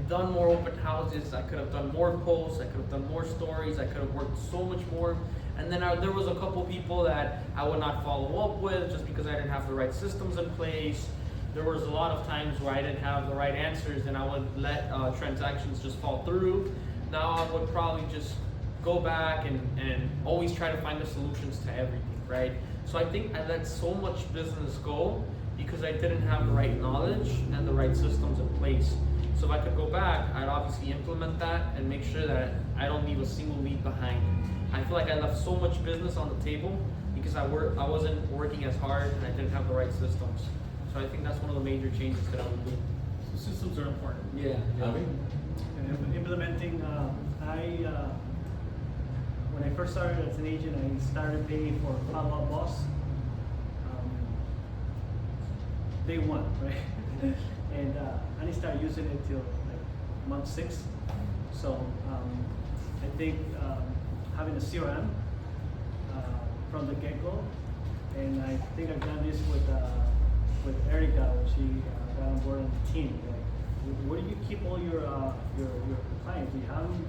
done more open houses. I could have done more posts. I could have done more stories. I could have worked so much more. And then there was a couple people that I would not follow up with just because I didn't have the right systems in place. There was a lot of times where I didn't have the right answers and I would let transactions just fall through. Now I would probably just go back and always try to find the solutions to everything, right? So I think I let so much business go because I didn't have the right knowledge and the right systems in place. So if I could go back, I'd obviously implement that and make sure that I don't leave a single lead behind. I feel like I left so much business on the table because I wasn't working as hard and I didn't have the right systems. So I think that's one of the major changes that I would do. So systems are important. Yeah. And implementing, when I first started as an agent, I started paying for follow-up boss. Day 1, right? And I didn't start using it till month 6. So I think having a CRM from the get-go, and I think I've done this with Erica when she got on board on the team. Where do you keep all your clients? Do you have them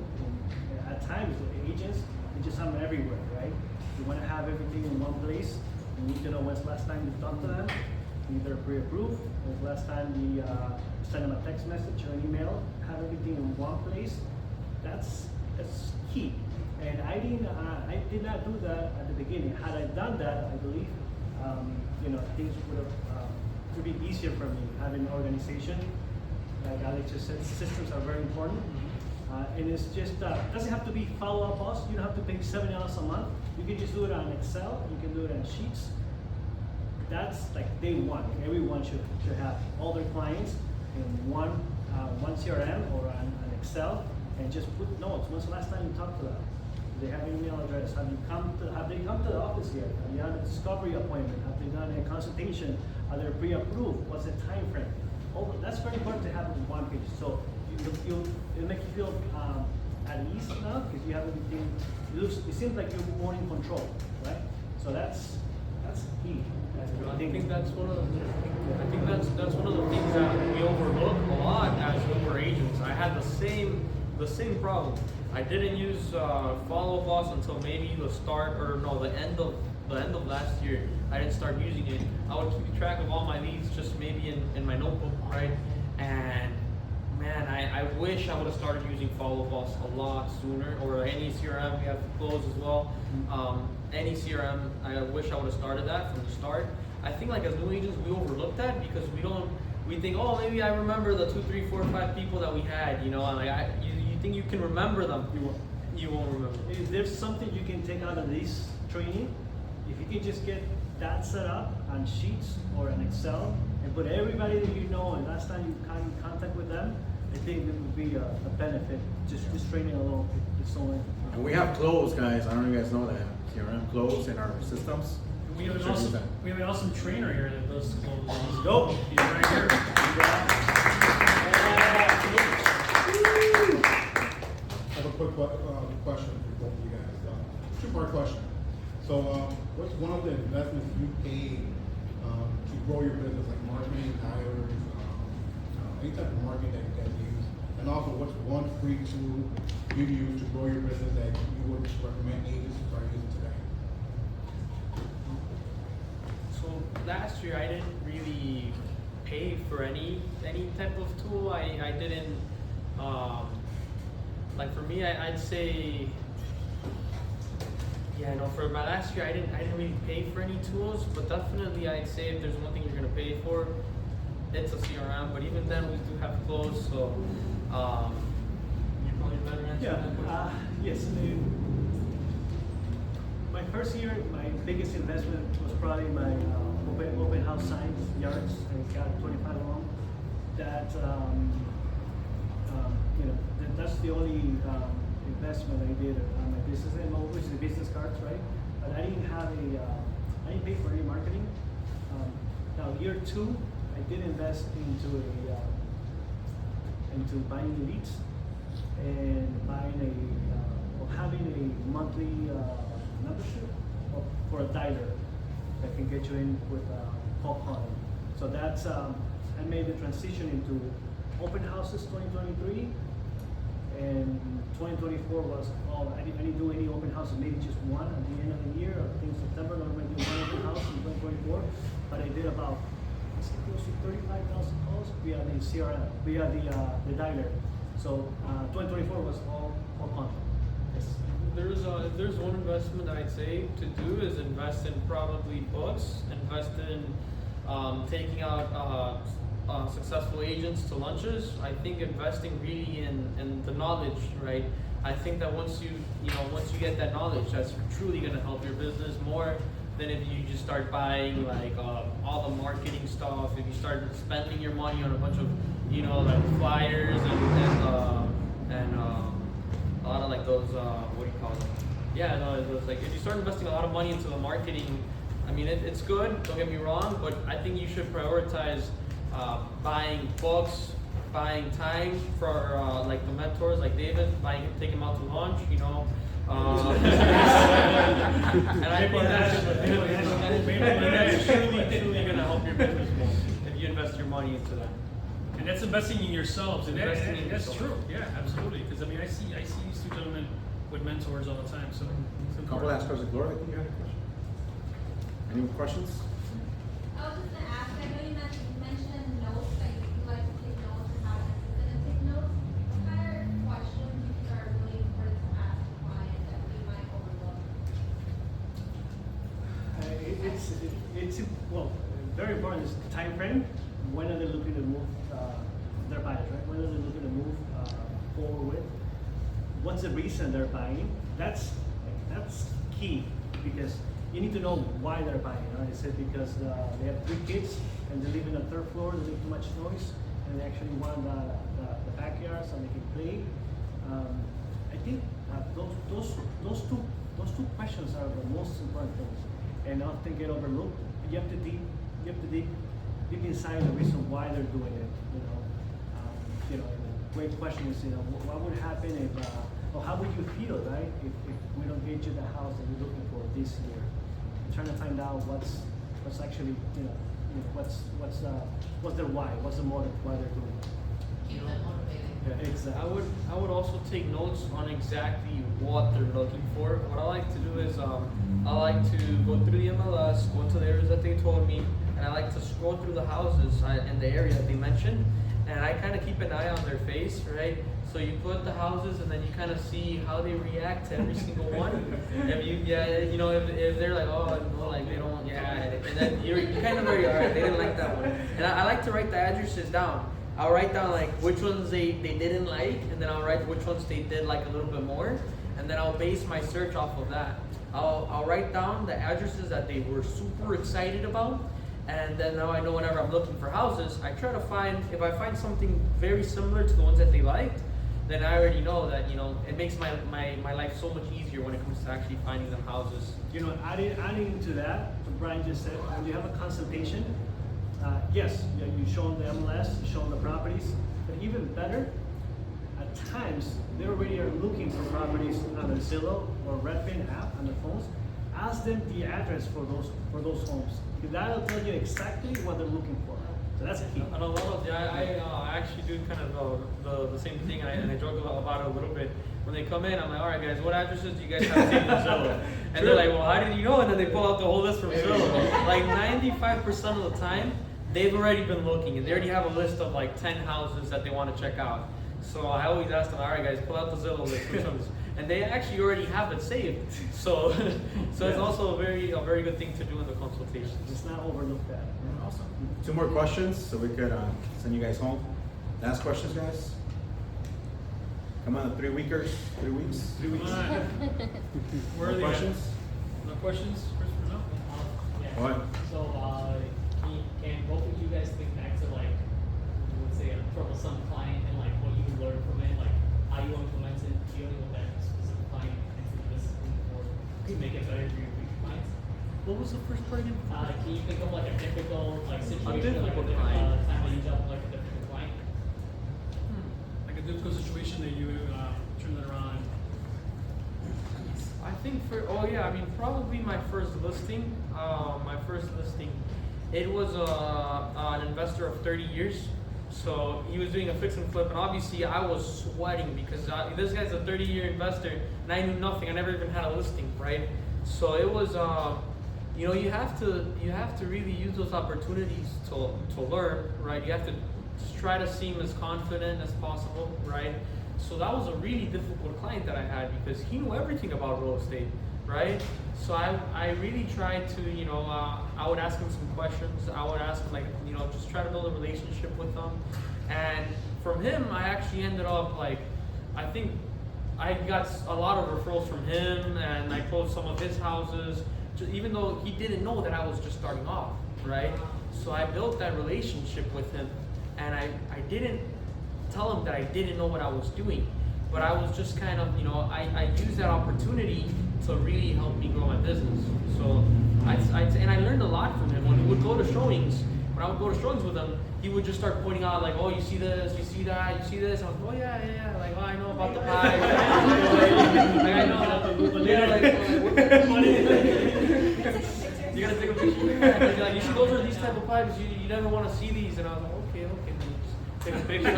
at times, the agents, you just have them everywhere, right? You want to have everything in one place. You need to know when's the last time you talked to them, either pre-approved, or the last time you send them a text message or an email. Have everything in one place. That's key. And I did not do that at the beginning. Had I done that, I believe, things would have to be easier for me having an organization. Like Alex just said, systems are very important. And it's just, doesn't have to be follow-up us. You don't have to pay $70 a month. You can just do it on Excel. You can do it on Sheets. That's like day one. Everyone should have all their clients in one CRM or on Excel, and just put notes. When's the last time you talked to them? Do they have an email address? Have they come to the office yet? Have you had a discovery appointment? Have they done a consultation? Are they pre-approved? What's the time frame? That's very important to have in one page. So it'll make you feel at ease now because you have everything. It seems like you're more in control, right? So that's key. I think that's one of the things that we overlook a lot as Uber agents. I had the same problem. I didn't use Follow Boss until maybe the end of last year. I didn't start using it. I would keep track of all my leads just maybe in my notebook, right? And man, I wish I would have started using Follow Boss a lot sooner, or any CRM. We have Close as well. Any CRM, I wish I would have started that from the start. I think like as new agents, we overlook that because we think, oh, maybe I remember the 2, 3, 4, 5 people that we had, you know, and like you think you can remember them, you won't remember. If there's something you can take out of this training, if you can just get that set up on Sheets or on Excel and put everybody that you know and last time you got in contact with them, I think it would be a benefit. Just training alone is so much. And we have Close, guys. I don't know if you guys know that. CRM Close in our systems. We have an awesome trainer here that does close. Go. He's right here. I have a quick question for both of you guys. Two-part question. So, what's one of the investments you paid to grow your business, like marketing, hires, any type of marketing that you guys use? And also, what's one free tool you use to grow your business that you would recommend agents to start using today? So last year I didn't really pay for any type of tool. I didn't like for me I'd say for my last year I didn't really pay for any tools, but definitely I'd say if there's one thing you're gonna pay for, it's a CRM. But even then we do have Close, so you're probably better answer that question. Yes. My first year, my biggest investment was probably my open house signs, yards. I got 25 of them. That that's the only investment I did on my business, and which is the business cards, right? But I didn't pay for any marketing. Now year 2, I did invest into buying leads and having a monthly membership for a dialer that can get you in with cold calling. So that's I made the transition into open houses 2023, and 2024 was I didn't do any open houses, maybe just one at the end of the year. I think September I'm going to do one open house in 2024, but I did about close to 35,000 calls via the CRM, via the dialer. So 2024 was all content. Yes. There's one investment I'd say to do is invest in probably books, invest in taking out successful agents to lunches. I think investing really in the knowledge, right? I think that once you get that knowledge, that's truly going to help your business more than if you just start buying like all the marketing stuff. If you start spending your money on a bunch of like flyers and a lot of like those what do you call them? Yeah, no, it was like if you start investing a lot of money into the marketing, I mean it's good. Don't get me wrong, but I think you should prioritize buying books, buying time for like the mentors, like David, taking him out to lunch, and I think that's truly gonna help your business more if you invest your money into that. And that's investing in yourselves, and that's yourself. true. Yeah, absolutely. Because I mean, I see these two gentlemen with mentors all the time. So it's A couple important. last questions. Gloria, I think you had a question. Any more questions? I was just gonna ask, I know you mentioned notes, that you like to take notes and how to take notes. What kind of questions are really important to ask a client that we might overlook? Well, very important is the time frame. When are they looking to move their buyers, right? When are they looking to move forward with? What's the reason they're buying? That's key, because you need to know why they're buying, right? Is it because they have 3 kids and they live in a 3rd floor, they make too much noise, and they actually want the backyard so they can play? I think those two questions are the most important things, and often get overlooked. You have to dig deep inside the reason why they're doing it. And a great question is, what would happen if, or how would you feel, right, if we don't get you the house that you're looking for this year? I'm trying to find out what's actually, what's their why, what's the motive, why they're doing it. Keep them motivated. Yeah, exactly. I would also take notes on exactly what they're looking for. What I like to do is I like to go through the MLS, go into the areas that they told me, and I like to scroll through the houses in the area that they mentioned, and I kind of keep an eye on their face, right? So you put the houses, and then you kind of see how they react to every single one. If they're like, oh, no, like they don't, and then you kind of already, all right, they didn't like that one. And I like to write the addresses down. I'll write down like which ones they didn't like, and then I'll write which ones they did like a little bit more, and then I'll base my search off of that. I'll write down the addresses that they were super excited about, and then now I know whenever I'm looking for houses, I try to find, if I find something very similar to the ones that they liked, then I already know that, it makes my life so much easier when it comes to actually finding them houses. Adding to that, what Brian just said, when you have a consultation, yes, you show them the MLS, you show them the properties, but even better, at times, they already are looking for properties on the Zillow or Redfin app on the phones. Ask them the address for those homes, because that'll tell you exactly what they're looking for. So that's key. And a lot of I actually do kind of the same thing, and I joke about it a little bit. When they come in, I'm like, all right, guys, what addresses do you guys have saved in Zillow? And they're like, well, how did you know? And then they pull out the whole list from Zillow. Like 95% of the time, they've already been looking, and they already have a list of like 10 houses that they want to check out. So I always ask them, all right, guys, pull out the Zillow list, which ones? And they actually already have it saved. So it's also a very good thing to do in the consultation. Just not overlook that. Awesome. 2 more questions, so we could send you guys home. Last questions, guys. Come on, 3 weekers, 3 weeks. 3 weeks. Where are No they questions? at? No questions, Christopher? No? Yeah. Go ahead. So, can both of you guys think back to like, let's say a troublesome client and like what you learned from it, like how you implemented dealing with that specific client into the business moving forward to make it better for your future clients? What was the first part again? Can you think of like a typical like situation, like a difficult difficult client. time when you dealt with like a difficult client? Like a difficult situation that you turn it around. I think probably my first listing. It was an investor of 30 years. So he was doing a fix and flip, and obviously I was sweating because this guy's a 30-year investor, and I knew nothing. I never even had a listing, right? So it was, you have to really use those opportunities to learn, right? You have to just try to seem as confident as possible, right? So that was a really difficult client that I had because he knew everything about real estate, right? So I really tried to, I would ask him some questions. I would ask him just try to build a relationship with him. And from him, I actually ended up I think I got a lot of referrals from him, and I closed some of his houses, even though he didn't know that I was just starting off, right? So I built that relationship with him, and I didn't tell him that I didn't know what I was doing, but I was just kind of, I used that opportunity to really help me grow my business. So and I learned a lot from him. When he would go to showings, when I would go to showings with him, he would just start pointing out oh, you see this, you see that, you see this. I was oh yeah, like I know about the pie. I know. You gotta take a picture. You see, those are these type of pipes. You never want to see these. And I was like, okay. Take a picture.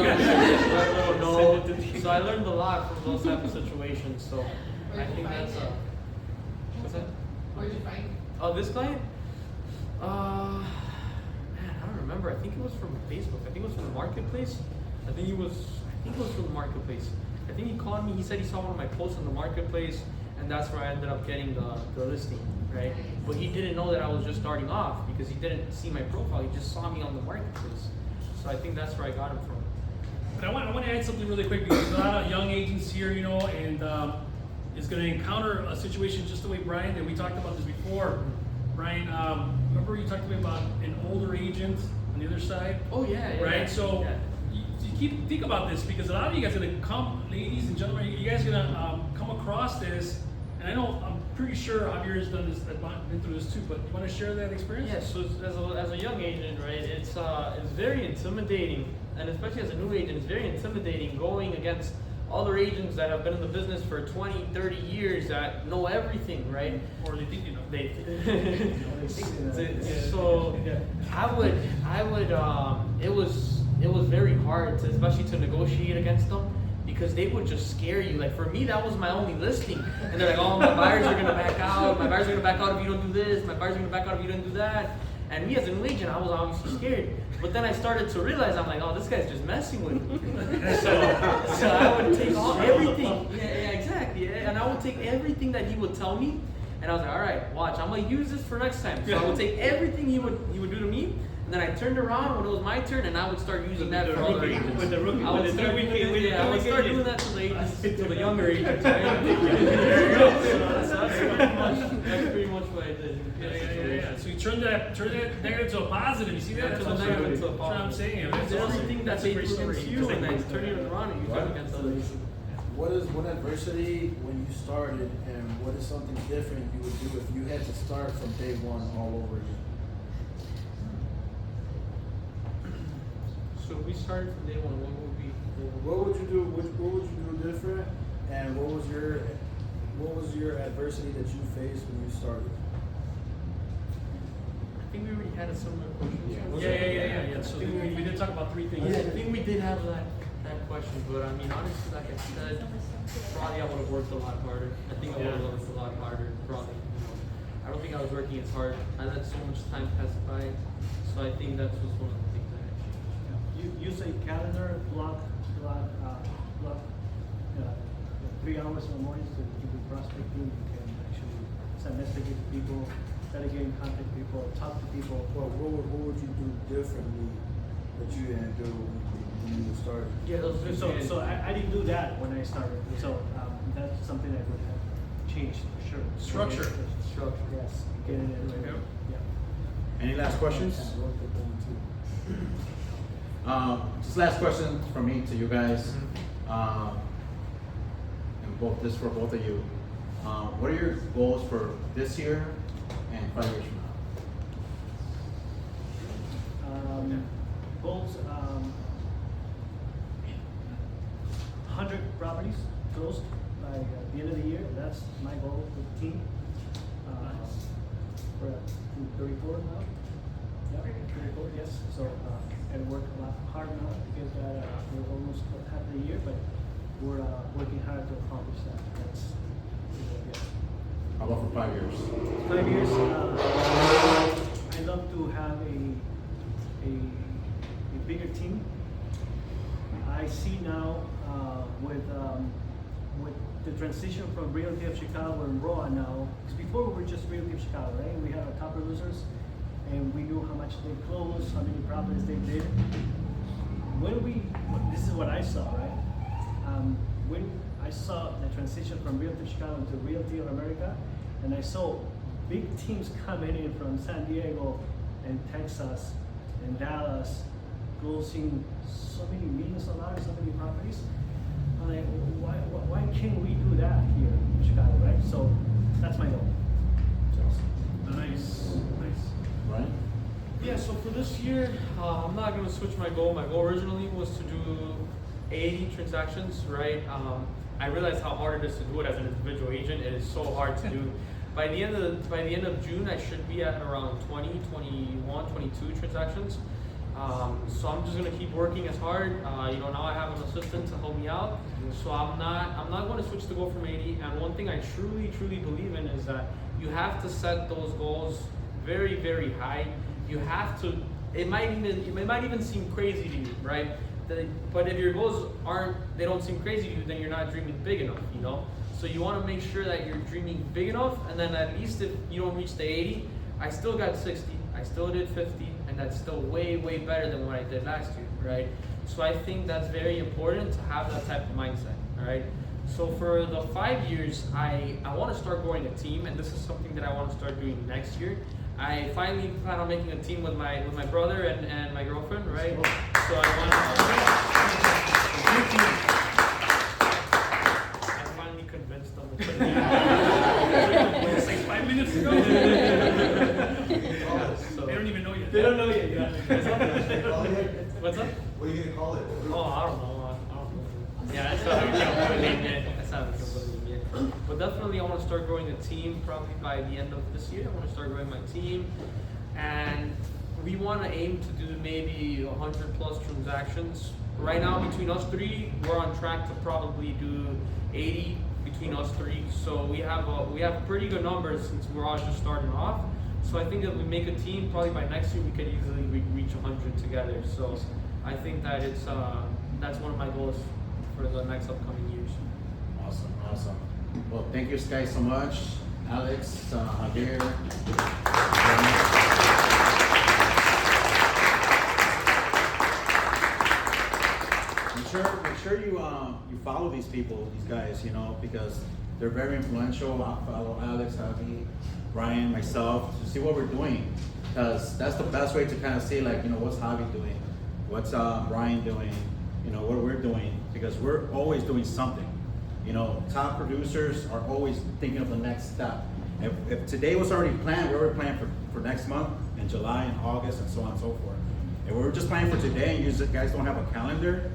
No. So I learned a lot from those type of situations. So I think that's what's that? Where did you find? Oh, this client? Man, I don't remember. I think it was from Facebook. I think it was from the marketplace. I think think it was from the marketplace. I think he called me. He said he saw one of my posts on the marketplace, and that's where I ended up getting the listing, right? But he didn't know that I was just starting off because he didn't see my profile. He just saw me on the marketplace. So I think that's where I got him from. But I want to add something really quick because there's a lot of young agents here, you know, and is going to encounter a situation just the way Brian did. We talked about this before. Brian, remember you talked to me about an older agent on the other side? Oh yeah, yeah. Right. So yeah. you think about this because a lot of you guys are going to come, ladies and gentlemen, you guys are going to come across this. And I know I'm pretty sure Javier has done this, been through this too. But you want to share that experience? Yeah. So as a young agent, right, it's very intimidating, and especially as a new agent, it's very intimidating going against other agents that have been in the business for 20, 30 years that know everything, right? Or they think you know. So I would it was very hard to, especially to negotiate against them because they would just scare you. Like for me, that was my only listing, and they're like, oh, my buyers are gonna back out. My buyers are gonna back out if you don't do this. My buyers are gonna back out if you don't do that. And me as a new agent, I was obviously scared. But then I started to realize, I'm like, oh, this guy's just messing with me. so I would take everything. Yeah, exactly. Yeah. And I would take everything that he would tell me, and I was like, all right, watch, I'm gonna use this for next time. So I would take everything he would do to me, and then I turned around when it was my turn, and I would start using that for other agents. With the rookie, I would with the start rookie, doing with the I would rookie start agent. doing that to the agents, to the younger agents. Right? So that's pretty much what I did. Yeah. So you turn that negative to a positive. You see that? Yeah, That's turn what the I'm saying. negative to a That's what I'm positive. saying. Use That's awesome. everything that That's a they great do story. against you, and then turn it around and use it against others. What is one adversity when you started, and what is something different you would do if you had to start from day one all over again? So if we started from day one, what would be? What would you do? What would you do different? And what was your adversity that you faced when you started? I think we already had a similar question. Yeah. So we did talk about three things. Yeah, I think we did have that question, but I mean, honestly, like I said, probably I would have worked a lot harder. I think I would have worked a lot harder, probably. You know, I don't think I was working as hard. I let so much time pass by, so I think that was one of the things that I changed. You say calendar block 3 hours in the morning to keep it prospecting. You can actually send messages to people, try to get in contact with people, talk to people. Well, what would you do differently that you didn't do when you started? Yeah, So I didn't do that when I started. So that's something I would have changed for sure. Structure. Structure. Yes. Get it in. Yep. Yeah. Any last questions? Just last question from me to you guys. And this for both of you. What are your goals for this year and 5 years from now? Goals, 100 properties closed by the end of the year. That's my goal with the team. We're at 34 now. Yeah, 34, yes. So I work a lot hard now to get that. We're almost half the year, but we're working hard to accomplish that. That's, yeah. How about for 5 years? 5 years, I'd love to have a bigger team. I see now with the transition from Realty of Chicago and ROA now, because before we were just Realty of Chicago, right? We had our top producers, and we knew how much they closed, how many properties they did. This is what I saw, right? When I saw the transition from Realty of Chicago to Realty of America, and I saw big teams coming in from San Diego and Texas and Dallas, closing so many millions of dollars, so many properties. I'm like, why can't we do that here in Chicago, right? So that's my goal. Nice. Right? Yeah, so for this year, I'm not going to switch my goal. My goal originally was to do 80 transactions, right? I realized how hard it is to do it as an individual agent. It is so hard to do. By the end of June, I should be at around 20, 21, 22 transactions. So I'm just gonna keep working as hard. Now I have an assistant to help me out. So I'm not going to switch the goal from 80. And one thing I truly believe in is that you have to set those goals very, very high. You have to. It might even seem crazy to you, right? but if your goals they don't seem crazy to you, then you're not dreaming big enough, you know? So you want to make sure that you're dreaming big enough, and then at least if you don't reach the 80, I still got 60, I still did 50, and that's still way, way better than what I did last year, right? So I think that's very important to have that type of mindset, all right? So for the 5 years, I want to start growing a team, and this is something that I want to start doing next year. I finally plan on making a team with my brother and my girlfriend, right? So I want I finally convinced them. It's like 5 minutes ago. They don't even know yet. They don't know yet. Yeah. What's up? What are you gonna call it? Oh, I don't know. Yeah, that's not how we can put a name yet. That's not how we can put a name yet. But definitely, I want to start growing a team probably by the end of this year. I want to start growing my team, and we want to aim to do maybe 100 plus transactions. Right now, between us three, we're on track to probably do 80 between us three. So we have pretty good numbers since we're all just starting off. So I think if we make a team, probably by next year we could easily reach 100 together. So I think that that's one of my goals for the next upcoming years. Awesome, awesome. Well, thank you guys so much, Alex, Javier. Make sure you follow these people, these guys, you know, because they're very influential. I'll follow Alex, Javi, Brian, myself, to see what we're doing, because that's the best way to kind of see, like, you know, what's Javi doing, what's Brian doing, you know, what we're doing, because we're always doing something. You know, top producers are always thinking of the next step. If today was already planned, we were planning for next month, in July and August, and so on and so forth. If we were just planning for today and you guys don't have a calendar,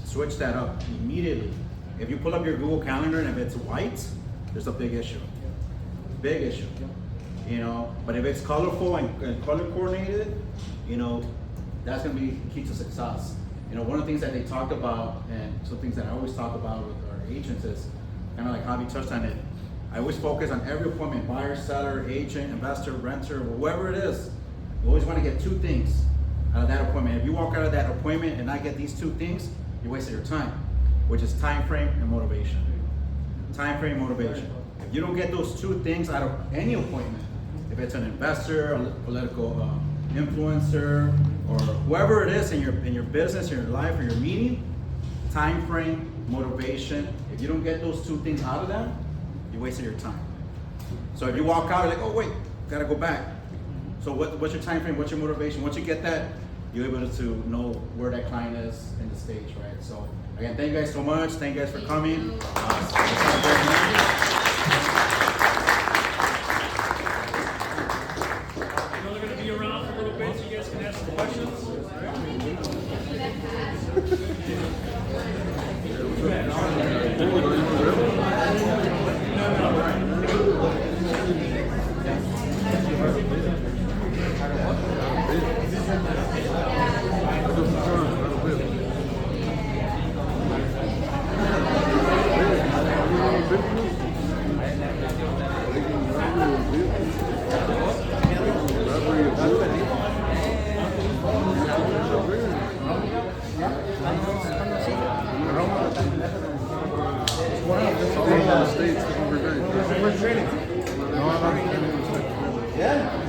switch that up immediately. If you pull up your Google Calendar and if it's white, there's a big issue. Big issue. You know, but if it's colorful and color coordinated, you know, that's gonna be key to success. You know, one of the things that they talked about, and some things that I always talk about with our agents is, kind of like Javi touched on it, I always focus on every appointment, buyer, seller, agent, investor, renter, whoever it is. You always want to get two things out of that appointment. If you walk out of that appointment and not get these two things, you wasted your time, which is time frame and motivation. Time frame, motivation. If you don't get those two things out of any appointment, if it's an investor, a political influencer, or whoever it is in your business, in your life, or your meeting, time frame, motivation. If you don't get those two things out of them, you wasted your time. So if you walk out, you're like, oh wait, gotta go back. So what's your time frame? What's your motivation? Once you get that, you're able to know where that client is in the stage, right? So again, thank you guys so much. Thank you guys for coming. I know they're gonna be around for a little bit, so you guys can ask some questions. Yeah.